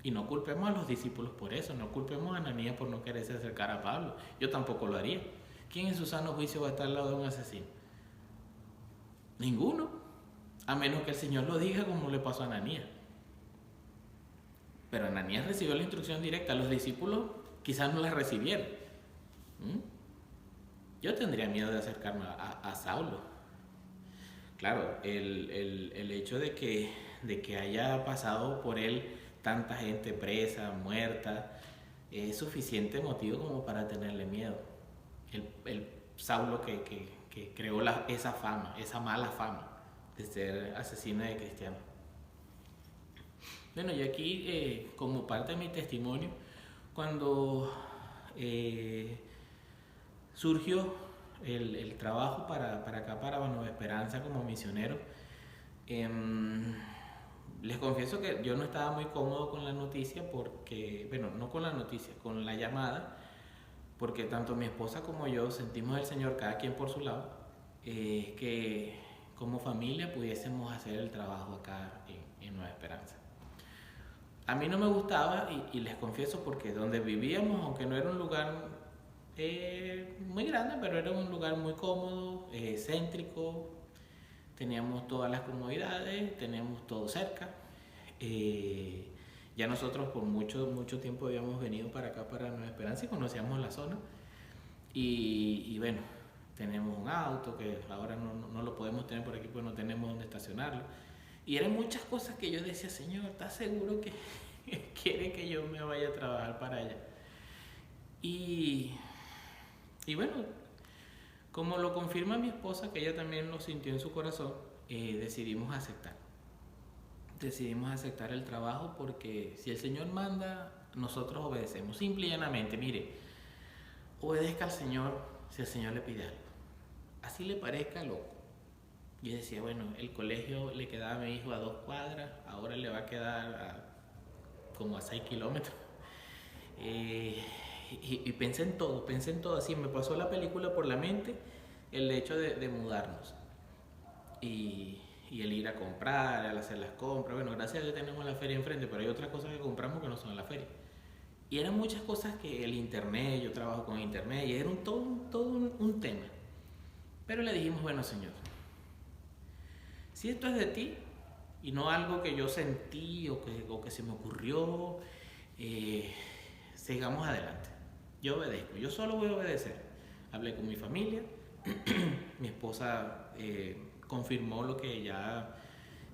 Y no culpemos a los discípulos por eso, no culpemos a Ananías por no quererse acercar a Pablo. Yo tampoco lo haría. ¿Quién en su sano juicio va a estar al lado de un asesino? Ninguno. A menos que el Señor lo diga, como le pasó a Ananías. Pero Ananías recibió la instrucción directa, los discípulos quizás no la recibieron. Yo tendría miedo de acercarme a Saulo. Claro, el hecho de que haya pasado por él tanta gente presa, muerta, es suficiente motivo como para tenerle miedo. El Saulo que creó esa fama, esa mala fama de ser asesino de cristianos. Bueno, y aquí, como parte de mi testimonio, cuando surgió el trabajo para acá, para Nueva Esperanza, como misionero, les confieso que yo no estaba muy cómodo con la noticia, porque, bueno, no con la noticia, con la llamada, porque tanto mi esposa como yo sentimos el Señor, cada quien por su lado, que como familia pudiésemos hacer el trabajo acá en Nueva Esperanza. A mí no me gustaba, y les confieso, porque donde vivíamos, aunque no era un lugar muy grande, pero era un lugar muy cómodo, céntrico, teníamos todas las comodidades, teníamos todo cerca. Ya nosotros por mucho tiempo habíamos venido para acá, para Nueva Esperanza, y conocíamos la zona. Y bueno, tenemos un auto que ahora no lo podemos tener por aquí porque no tenemos donde estacionarlo. Y eran muchas cosas que yo decía: Señor, ¿estás seguro que quiere que yo me vaya a trabajar para allá? Y bueno, como lo confirma mi esposa, que ella también lo sintió en su corazón, decidimos aceptar. Decidimos aceptar el trabajo, porque si el Señor manda, nosotros obedecemos. Simple y llanamente, mire, obedezca al Señor si el Señor le pide algo. Así le parezca loco. Yo decía, bueno, el colegio le quedaba a mi hijo a 2 cuadras, ahora le va a quedar como a 6 kilómetros. Y pensé en todo, así me pasó la película por la mente, el hecho de mudarnos. Y el ir a comprar, al hacer las compras. Bueno, gracias a Dios tenemos la feria enfrente, pero hay otras cosas que compramos que no son en la feria. Y eran muchas cosas que el internet, yo trabajo con internet, y era todo un tema. Pero le dijimos, bueno, Señor, si esto es de ti y no algo que yo sentí o que se me ocurrió, sigamos adelante. Yo obedezco, yo solo voy a obedecer. Hablé con mi familia, mi esposa confirmó lo que ya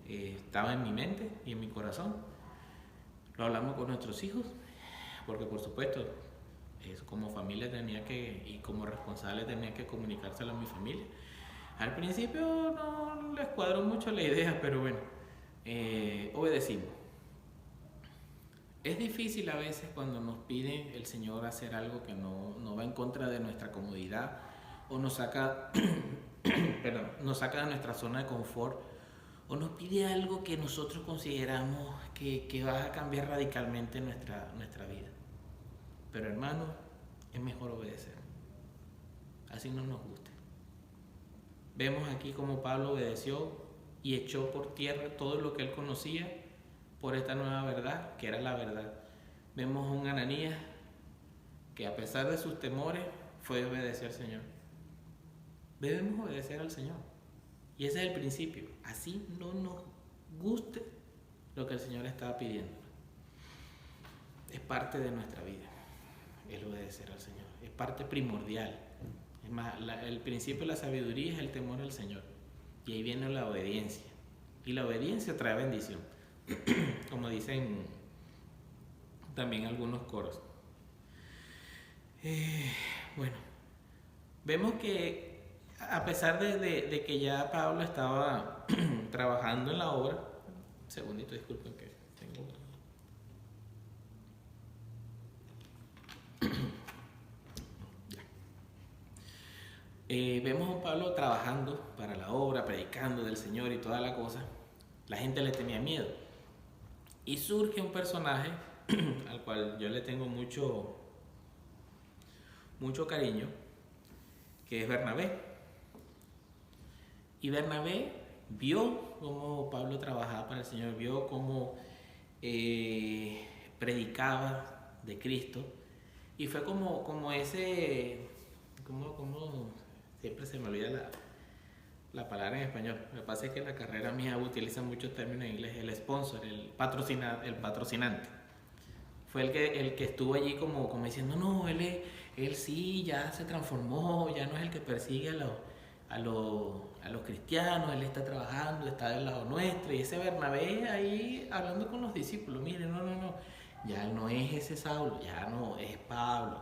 estaba en mi mente y en mi corazón. Lo hablamos con nuestros hijos, porque por supuesto, como familia y como responsable tenía que comunicárselo a mi familia. Al principio no les cuadró mucho la idea, pero bueno, obedecimos. Es difícil a veces cuando nos pide el Señor hacer algo que no va en contra de nuestra comodidad, o nos saca, nos saca de nuestra zona de confort, o nos pide algo que nosotros consideramos que va a cambiar radicalmente nuestra vida. Pero hermano, es mejor obedecer, así no nos guste. Vemos aquí cómo Pablo obedeció y echó por tierra todo lo que él conocía por esta nueva verdad, que era la verdad Vemos a un Ananías que a pesar de sus temores fue obedecer al Señor. Debemos obedecer al Señor. Y ese es el principio. Así no nos guste lo que el Señor estaba pidiendo. Es parte de nuestra vida el obedecer al Señor. Es parte primordial. Es más, el principio de la sabiduría es el temor al Señor. Y ahí viene la obediencia. Y la obediencia trae bendición. Como dicen también algunos coros. Bueno, vemos que a pesar de que ya Pablo estaba trabajando en la obra, un segundito, disculpen que tengo... vemos a un Pablo trabajando para la obra, predicando del Señor y toda la cosa. La gente le tenía miedo. Y surge un personaje al cual yo le tengo mucho cariño, que es Bernabé. Y Bernabé vio cómo Pablo trabajaba para el Señor, vio cómo predicaba de Cristo. Y fue como ese... siempre se me olvida la palabra en español. Lo que pasa es que en la carrera mía utiliza muchos términos en inglés. El sponsor, el patrocinante. Fue el que estuvo allí como diciendo, no, él sí, ya se transformó, ya no es el que persigue a los cristianos, él está trabajando, está del lado nuestro. Y ese Bernabé ahí hablando con los discípulos, miren, no, ya no es ese Saulo, ya no, es Pablo.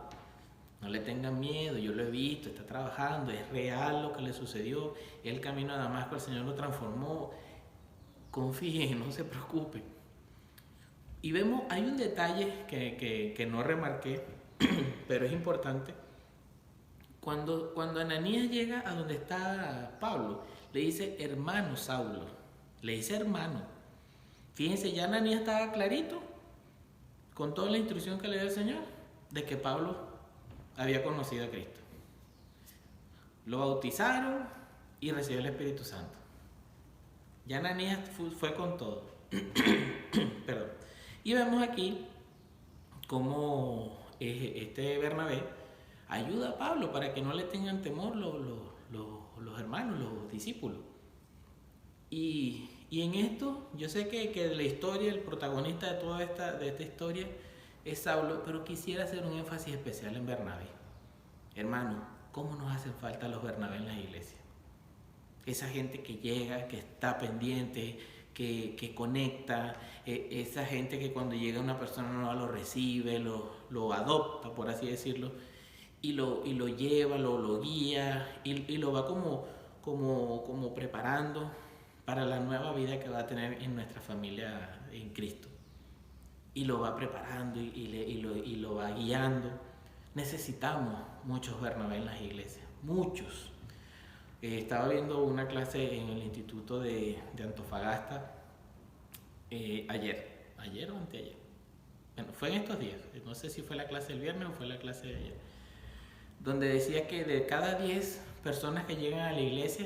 No le tengan miedo, yo lo he visto, está trabajando, es real lo que le sucedió. El camino a Damasco, el Señor lo transformó. Confíen, no se preocupen. Y vemos, hay un detalle que no remarqué, pero es importante. Cuando Ananías llega a donde está Pablo, le dice hermano Saulo, le dice hermano. Fíjense, ya Ananías estaba clarito, con toda la instrucción que le dio el Señor, de que Pablo había conocido a Cristo. Lo bautizaron y recibió el Espíritu Santo. Ya Ananías fue con todo. Perdón. Y vemos aquí cómo este Bernabé ayuda a Pablo para que no le tengan temor los hermanos, los discípulos. Y en esto, yo sé que la historia, el protagonista de esta historia es Saulo, pero quisiera hacer un énfasis especial en Bernabé. Hermano, ¿cómo nos hacen falta los Bernabé en las iglesias? Esa gente que llega, que está pendiente, que conecta, esa gente que cuando llega una persona nueva lo recibe, lo adopta, por así decirlo, y lo lleva, lo guía y lo va como preparando para la nueva vida que va a tener en nuestra familia en Cristo. Y lo va preparando y lo va guiando. Necesitamos muchos Bernabé en las iglesias, muchos. Estaba viendo una clase en el Instituto de Antofagasta ayer o anteayer. Bueno, fue en estos días, no sé si fue la clase del viernes o fue la clase de ayer, donde decía que de cada 10 personas que llegan a la iglesia,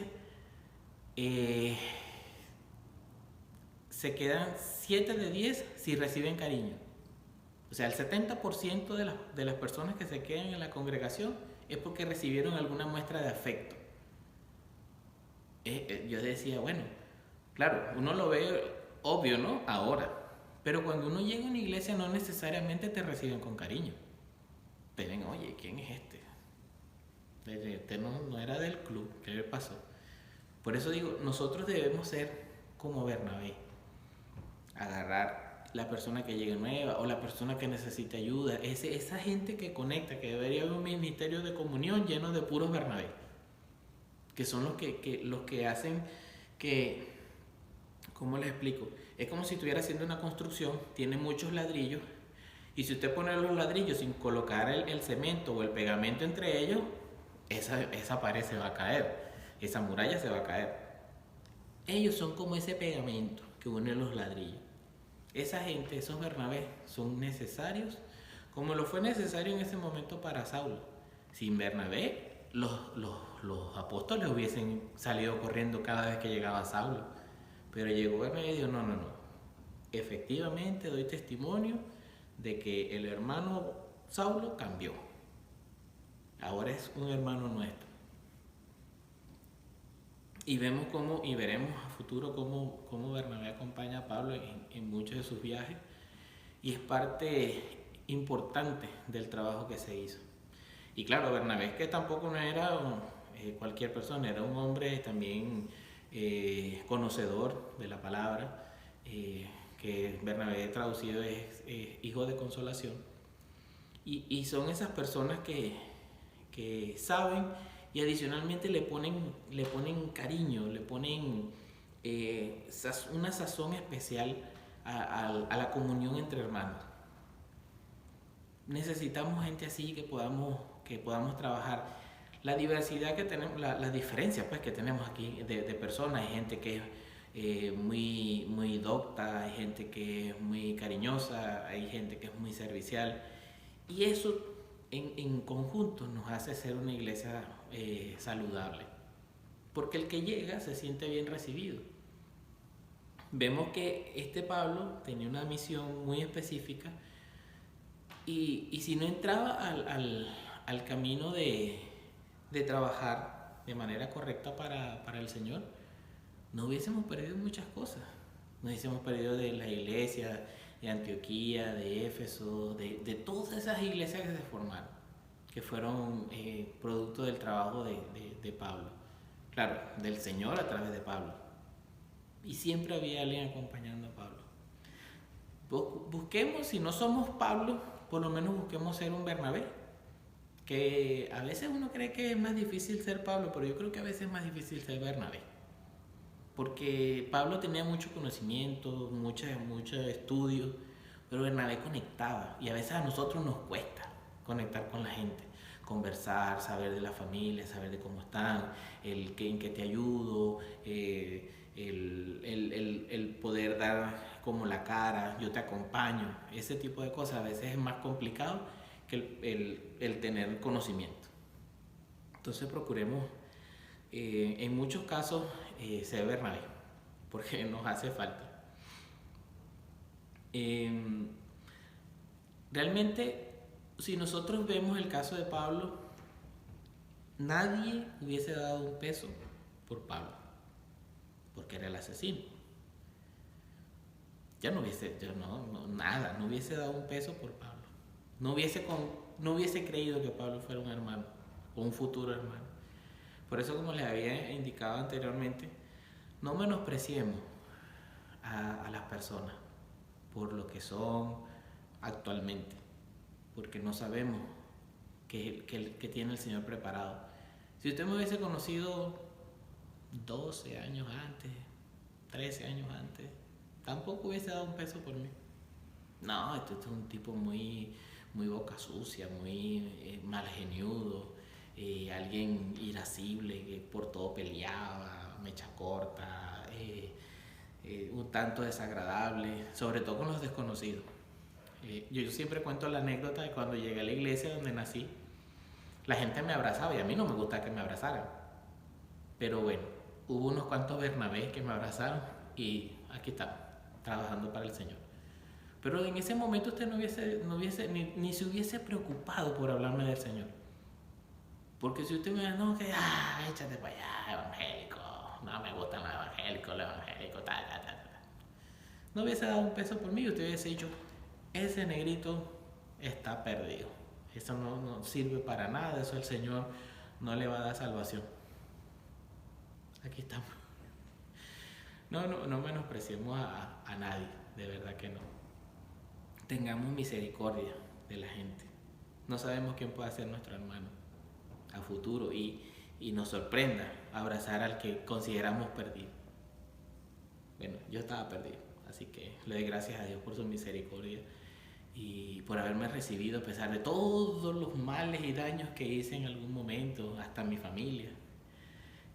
se quedan 7 de 10 si reciben cariño. O sea, el 70% de las personas que se quedan en la congregación es porque recibieron alguna muestra de afecto. Yo decía, bueno, claro, uno lo ve obvio, ¿no? Ahora. Pero cuando uno llega a una iglesia no necesariamente te reciben con cariño. Te ven, oye, ¿quién es este? Este no era del club, ¿qué le pasó? Por eso digo, nosotros debemos ser como Bernabé. Agarrar la persona que llegue nueva o la persona que necesite ayuda, esa gente que conecta, que debería haber un ministerio de comunión lleno de puros Bernabé, que son los que hacen que, ¿cómo les explico? Es como si estuviera haciendo una construcción, tiene muchos ladrillos, y si usted pone los ladrillos sin colocar el cemento o el pegamento entre ellos, esa pared se va a caer, esa muralla se va a caer. Ellos son como ese pegamento que une los ladrillos. Esa gente, esos Bernabé, son necesarios, como lo fue necesario en ese momento para Saulo. Sin Bernabé, los apóstoles hubiesen salido corriendo cada vez que llegaba Saulo. Pero llegó Bernabé y dijo, no. Efectivamente, doy testimonio de que el hermano Saulo cambió. Ahora es un hermano nuestro. Y vemos y veremos a futuro cómo Bernabé acompaña a Pablo en muchos de sus viajes. Y es parte importante del trabajo que se hizo. Y claro, Bernabé, que tampoco no era cualquier persona, era un hombre también conocedor de la palabra, que Bernabé traducido es hijo de consolación. Y son esas personas que saben y adicionalmente le ponen cariño, le ponen una sazón especial a la comunión entre hermanos. Necesitamos gente así que podamos trabajar. La diversidad que tenemos, la diferencia pues que tenemos aquí de personas, hay gente que es muy docta, hay gente que es muy cariñosa, hay gente que es muy servicial, y eso en conjunto nos hace ser una iglesia saludable, porque el que llega se siente bien recibido. Vemos que este Pablo tenía una misión muy específica, y si no entraba al camino de trabajar de manera correcta para el Señor, no hubiésemos perdido muchas cosas. Nos hubiésemos perdido de la iglesia de Antioquía, de Éfeso, de todas esas iglesias que se formaron, que fueron producto del trabajo de Pablo. Claro, del Señor a través de Pablo. Y siempre había alguien acompañando a Pablo. Busquemos, si no somos Pablo, por lo menos busquemos ser un Bernabé. Que a veces uno cree que es más difícil ser Pablo, pero yo creo que a veces es más difícil ser Bernabé. Porque Pablo tenía mucho conocimiento, mucho estudio, pero Bernabé conectaba. Y a veces a nosotros nos cuesta conectar con la gente, conversar, saber de la familia, saber de cómo están, en qué te ayudo, el poder dar como la cara, yo te acompaño. Ese tipo de cosas a veces es más complicado que el tener conocimiento. Entonces procuremos en muchos casos ser Bernabé, porque nos hace falta. Realmente, si nosotros vemos el caso de Pablo, nadie hubiese dado un peso por Pablo, porque era el asesino. No hubiese dado un peso por Pablo. No hubiese creído que Pablo fuera un hermano o un futuro hermano. Por eso, como les había indicado anteriormente, no menospreciemos a las personas por lo que son actualmente, porque no sabemos qué tiene el Señor preparado. Si usted me hubiese conocido 12 años antes, 13 años antes, tampoco hubiese dado un peso por mí. No, este es un tipo muy boca sucia, muy malgeniudo, alguien irascible que por todo peleaba, mecha corta, un tanto desagradable, sobre todo con los desconocidos. Yo siempre cuento la anécdota de cuando llegué a la iglesia donde nací, la gente me abrazaba y a mí no me gustaba que me abrazaran, pero bueno, hubo unos cuantos Bernabés que me abrazaron y aquí estamos, trabajando para el Señor. Pero en ese momento usted no hubiese ni se hubiese preocupado por hablarme del Señor. Porque si usted me dice, no, que échate para allá, evangélico, no me gustan los evangélicos, no hubiese dado un peso por mí, usted hubiese dicho, ese negrito está perdido. Eso no sirve para nada, eso el Señor no le va a dar salvación. Aquí estamos. No menospreciemos a nadie, de verdad que no. Tengamos misericordia de la gente. No sabemos quién puede ser nuestro hermano a futuro y nos sorprenda abrazar al que consideramos perdido. Bueno, yo estaba perdido, así que le doy gracias a Dios por su misericordia y por haberme recibido a pesar de todos los males y daños que hice en algún momento, hasta mi familia.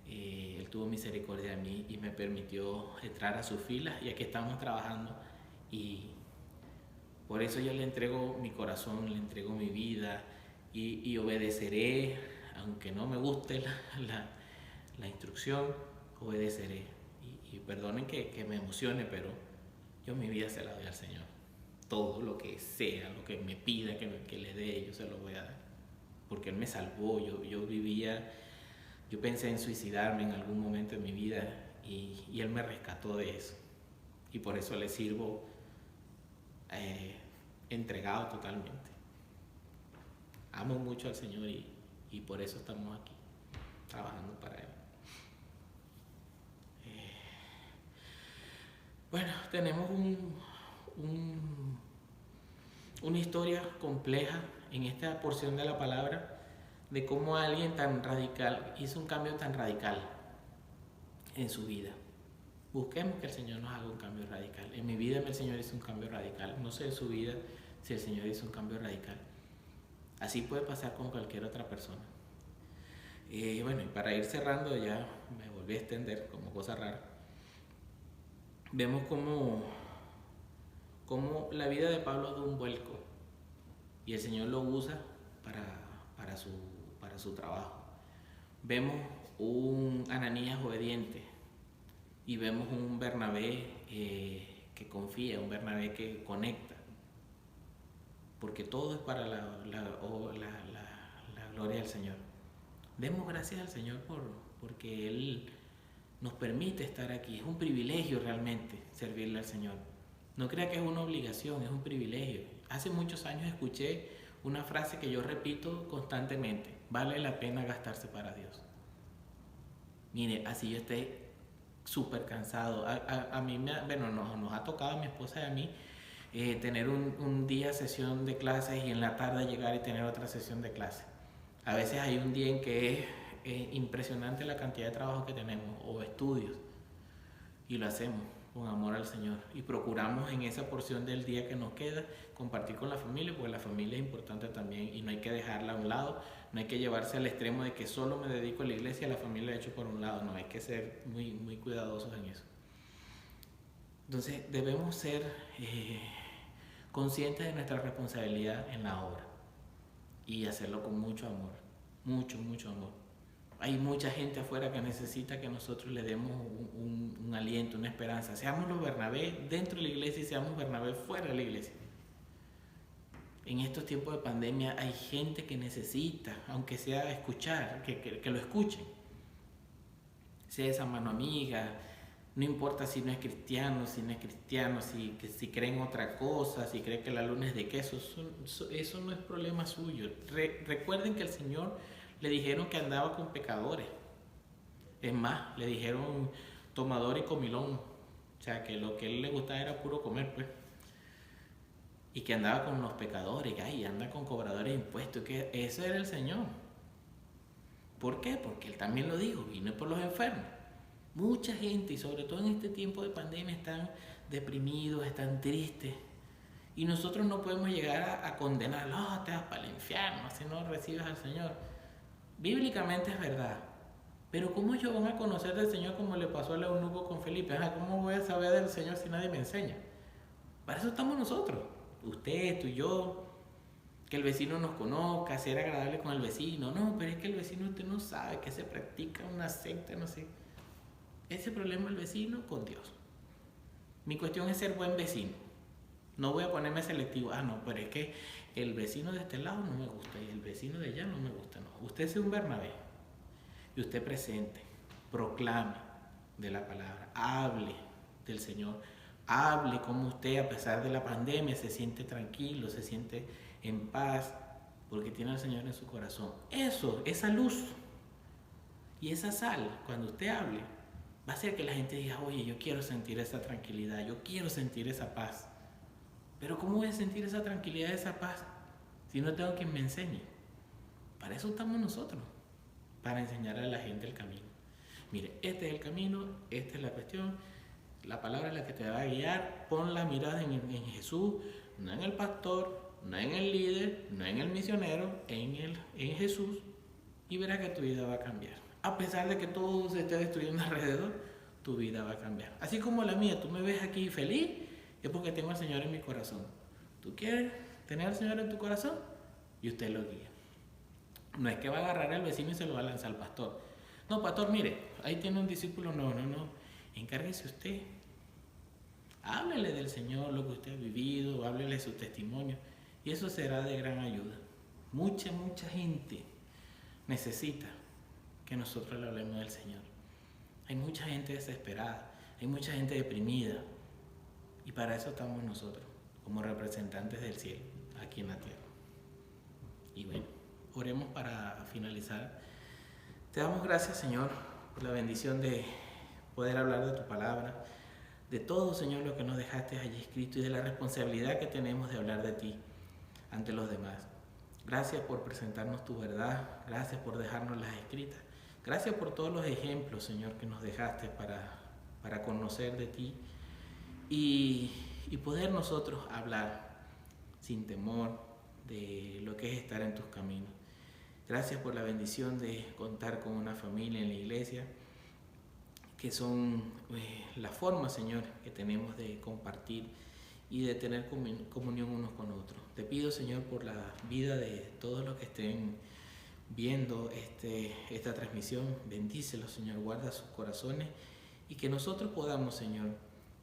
Él tuvo misericordia de mí y me permitió entrar a sus filas, y aquí estamos trabajando, y por eso yo le entrego mi corazón, le entrego mi vida y obedeceré, aunque no me guste la instrucción, obedeceré. Y perdonen que me emocione, pero yo mi vida se la doy al Señor. todo lo que sea, lo que me pida que le dé, yo se lo voy a dar. Porque Él me salvó, yo pensé en suicidarme en algún momento de mi vida y Él me rescató de eso. Y por eso le sirvo entregado totalmente. Amo mucho al Señor y por eso estamos aquí, trabajando para Él. Bueno, tenemos una historia compleja en esta porción de la palabra de cómo alguien tan radical hizo un cambio tan radical en su vida. Busquemos que el Señor nos haga un cambio radical. En mi vida el Señor hizo un cambio radical. No sé en su vida si el Señor hizo un cambio radical. Así puede pasar con cualquier otra persona. Bueno, y para ir cerrando, ya me volví a extender como cosa rara. Vemos cómo la vida de Pablo da un vuelco y el Señor lo usa para su trabajo. Vemos un Ananías obediente y vemos un Bernabé que confía, un Bernabé que conecta, porque todo es para la gloria del Señor. Demos gracias al Señor porque Él nos permite estar aquí. Es un privilegio realmente servirle al Señor. No crea que es una obligación, es un privilegio. Hace muchos años escuché una frase que yo repito constantemente: vale la pena gastarse para Dios. Mire, así yo esté súper cansado. A mí nos ha tocado a mi esposa y a mí tener un día sesión de clases y en la tarde llegar y tener otra sesión de clases. A veces hay un día en que es impresionante la cantidad de trabajo que tenemos o estudios, y lo hacemos con amor al Señor y procuramos en esa porción del día que nos queda compartir con la familia, porque la familia es importante también y no hay que dejarla a un lado, no hay que llevarse al extremo de que solo me dedico a la iglesia y a la familia hecho por un lado. No, hay que ser muy, muy cuidadosos en eso. Entonces debemos ser conscientes de nuestra responsabilidad en la obra y hacerlo con mucho amor, mucho amor. Hay mucha gente afuera que necesita que nosotros le demos un aliento, una esperanza. Seamos los Bernabé dentro de la iglesia y seamos Bernabé fuera de la iglesia. En estos tiempos de pandemia hay gente que necesita, aunque sea escuchar, que lo escuchen. Sea esa mano amiga, no importa si no es cristiano, si creen otra cosa, si creen que la luna es de queso, eso no es problema suyo. Recuerden que el Señor le dijeron que andaba con pecadores. Es más, le dijeron tomador y comilón. O sea, que lo que a él le gustaba era puro comer, pues. Y que andaba con los pecadores, y anda con cobradores de impuestos. Que ese era el Señor. ¿Por qué? Porque Él también lo dijo, vino por los enfermos. Mucha gente, y sobre todo en este tiempo de pandemia, están deprimidos, están tristes. Y nosotros no podemos llegar a condenar, no, te vas para el infierno si no recibes al Señor. Bíblicamente es verdad, pero ¿cómo ellos van a conocer del Señor como le pasó al eunuco con Felipe? ¿Cómo voy a saber del Señor si nadie me enseña? Para eso estamos nosotros, usted, tú y yo, que el vecino nos conozca, ser agradable con el vecino. No, pero es que el vecino usted no sabe que se practica una secta, no sé. Ese problema del vecino con Dios. Mi cuestión es ser buen vecino. No voy a ponerme selectivo. No, pero es que el vecino de este lado no me gusta y el vecino de allá no me gusta. No, usted es un Bernabé y usted presente, proclame de la palabra, hable del Señor, hable como usted a pesar de la pandemia se siente tranquilo, se siente en paz porque tiene al Señor en su corazón. Eso, esa luz y esa sal, cuando usted hable, va a hacer que la gente diga: oye, yo quiero sentir esa tranquilidad, yo quiero sentir esa paz. Pero ¿cómo voy a sentir esa tranquilidad, esa paz, si no tengo quien me enseñe? Para eso estamos nosotros, para enseñarle a la gente el camino. Mire, este es el camino, esta es la cuestión, la palabra es la que te va a guiar. Pon la mirada en Jesús, no en el pastor, no en el líder, no en el misionero, en Jesús, y verás que tu vida va a cambiar. A pesar de que todo se esté destruyendo alrededor, tu vida va a cambiar. Así como la mía, tú me ves aquí feliz, es porque tengo al Señor en mi corazón. ¿Tú quieres tener al Señor en tu corazón? Y usted lo guía. No es que va a agarrar al vecino y se lo va a lanzar al pastor. No, pastor, mire, ahí tiene un discípulo. No. Encárguese usted. háblele del Señor, lo que usted ha vivido, háblele de su testimonio, y eso será de gran ayuda. Mucha gente necesita que nosotros le hablemos del Señor. Hay mucha gente desesperada, hay mucha gente deprimida, y para eso estamos nosotros, como representantes del cielo, aquí en la tierra. Y bueno, oremos para finalizar. Te damos gracias, Señor, por la bendición de poder hablar de tu palabra, de todo, Señor, lo que nos dejaste allí escrito y de la responsabilidad que tenemos de hablar de ti ante los demás. Gracias por presentarnos tu verdad, gracias por dejarnos las escritas, gracias por todos los ejemplos, Señor, que nos dejaste para conocer de ti y poder nosotros hablar sin temor de lo que es estar en tus caminos. Gracias por la bendición de contar con una familia en la iglesia, que son la forma, Señor, que tenemos de compartir y de tener comunión unos con otros. Te pido, Señor, por la vida de todos los que estén viendo esta transmisión. Bendícelos, Señor, guarda sus corazones y que nosotros podamos, Señor,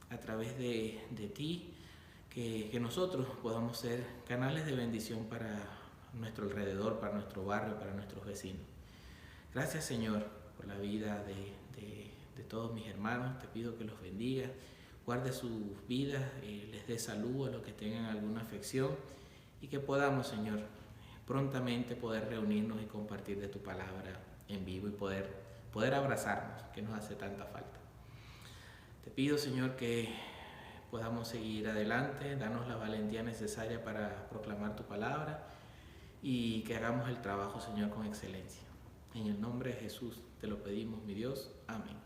a través de ti, que nosotros podamos ser canales de bendición para nuestro alrededor, para nuestro barrio, para nuestros vecinos. Gracias, Señor, por la vida de todos mis hermanos. Te pido que los bendiga, guarde sus vidas, les dé salud a los que tengan alguna afección y que podamos, Señor, prontamente poder reunirnos y compartir de tu palabra en vivo y poder abrazarnos, que nos hace tanta falta. Te pido, Señor, que podamos seguir adelante, danos la valentía necesaria para proclamar tu palabra y que hagamos el trabajo, Señor, con excelencia. En el nombre de Jesús te lo pedimos, mi Dios. Amén.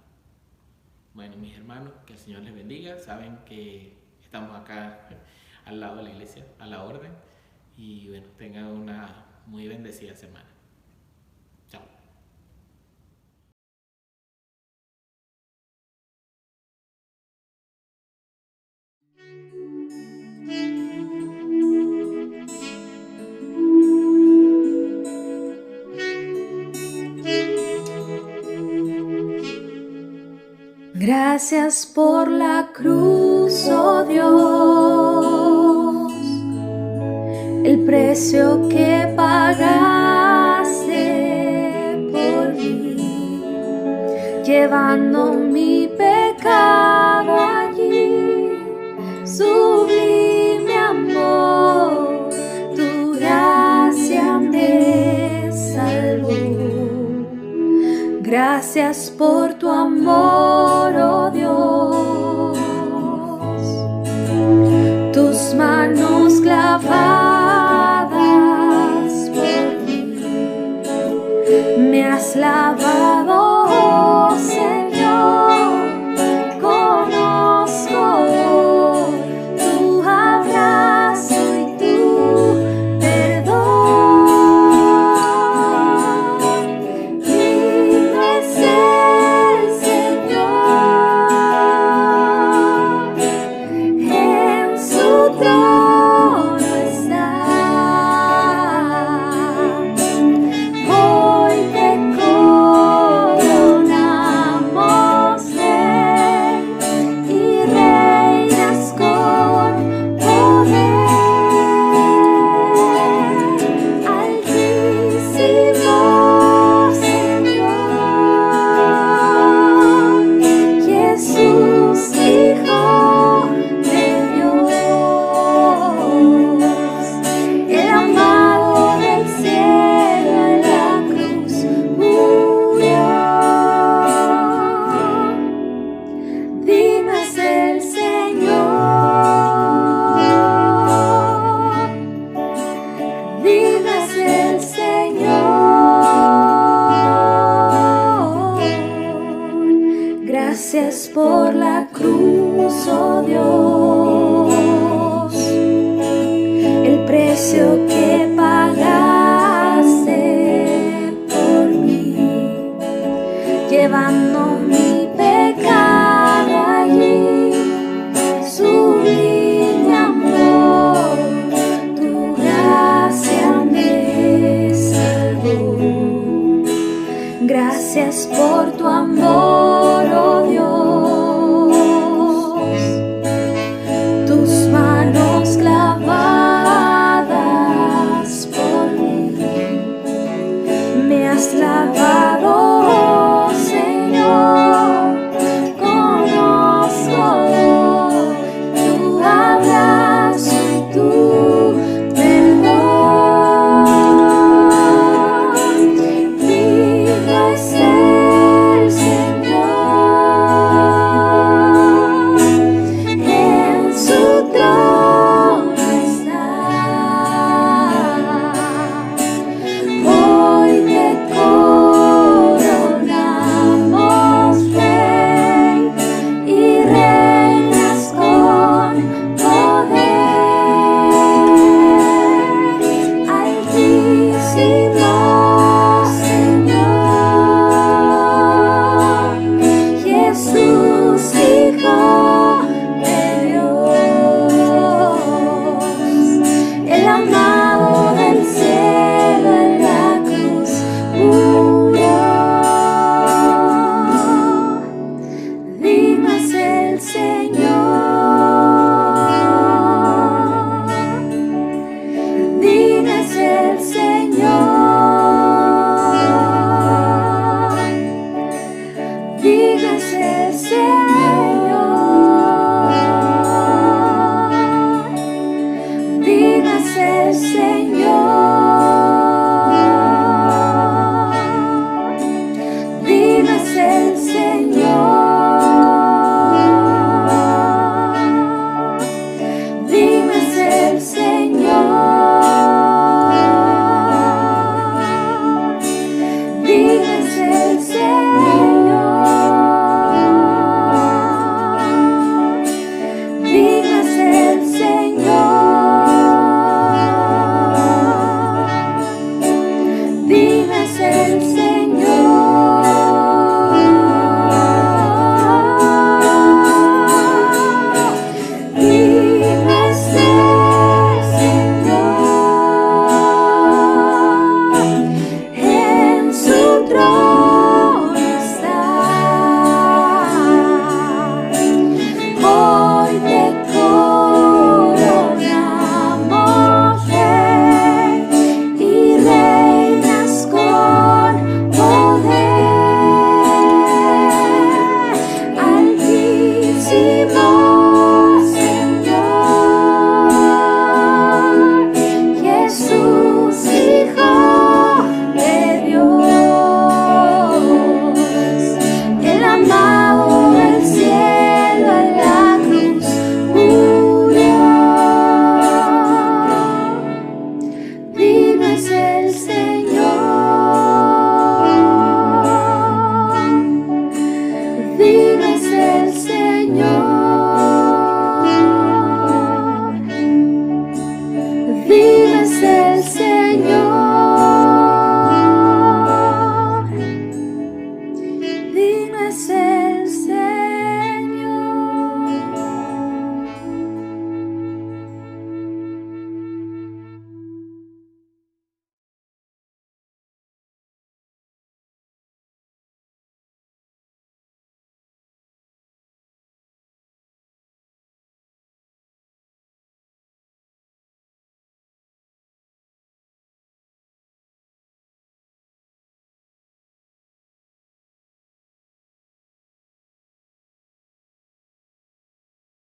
Bueno, mis hermanos, que el Señor les bendiga. Saben que estamos acá al lado de la iglesia, a la orden. Y bueno, tengan una muy bendecida semana. Chao. Gracias por la cruz, oh Dios, el precio que pagaste por mí, llevando mi pecado allí. Sublime amor, tu gracia me salvó. Gracias por tu amor, oh Dios, tus manos clavadas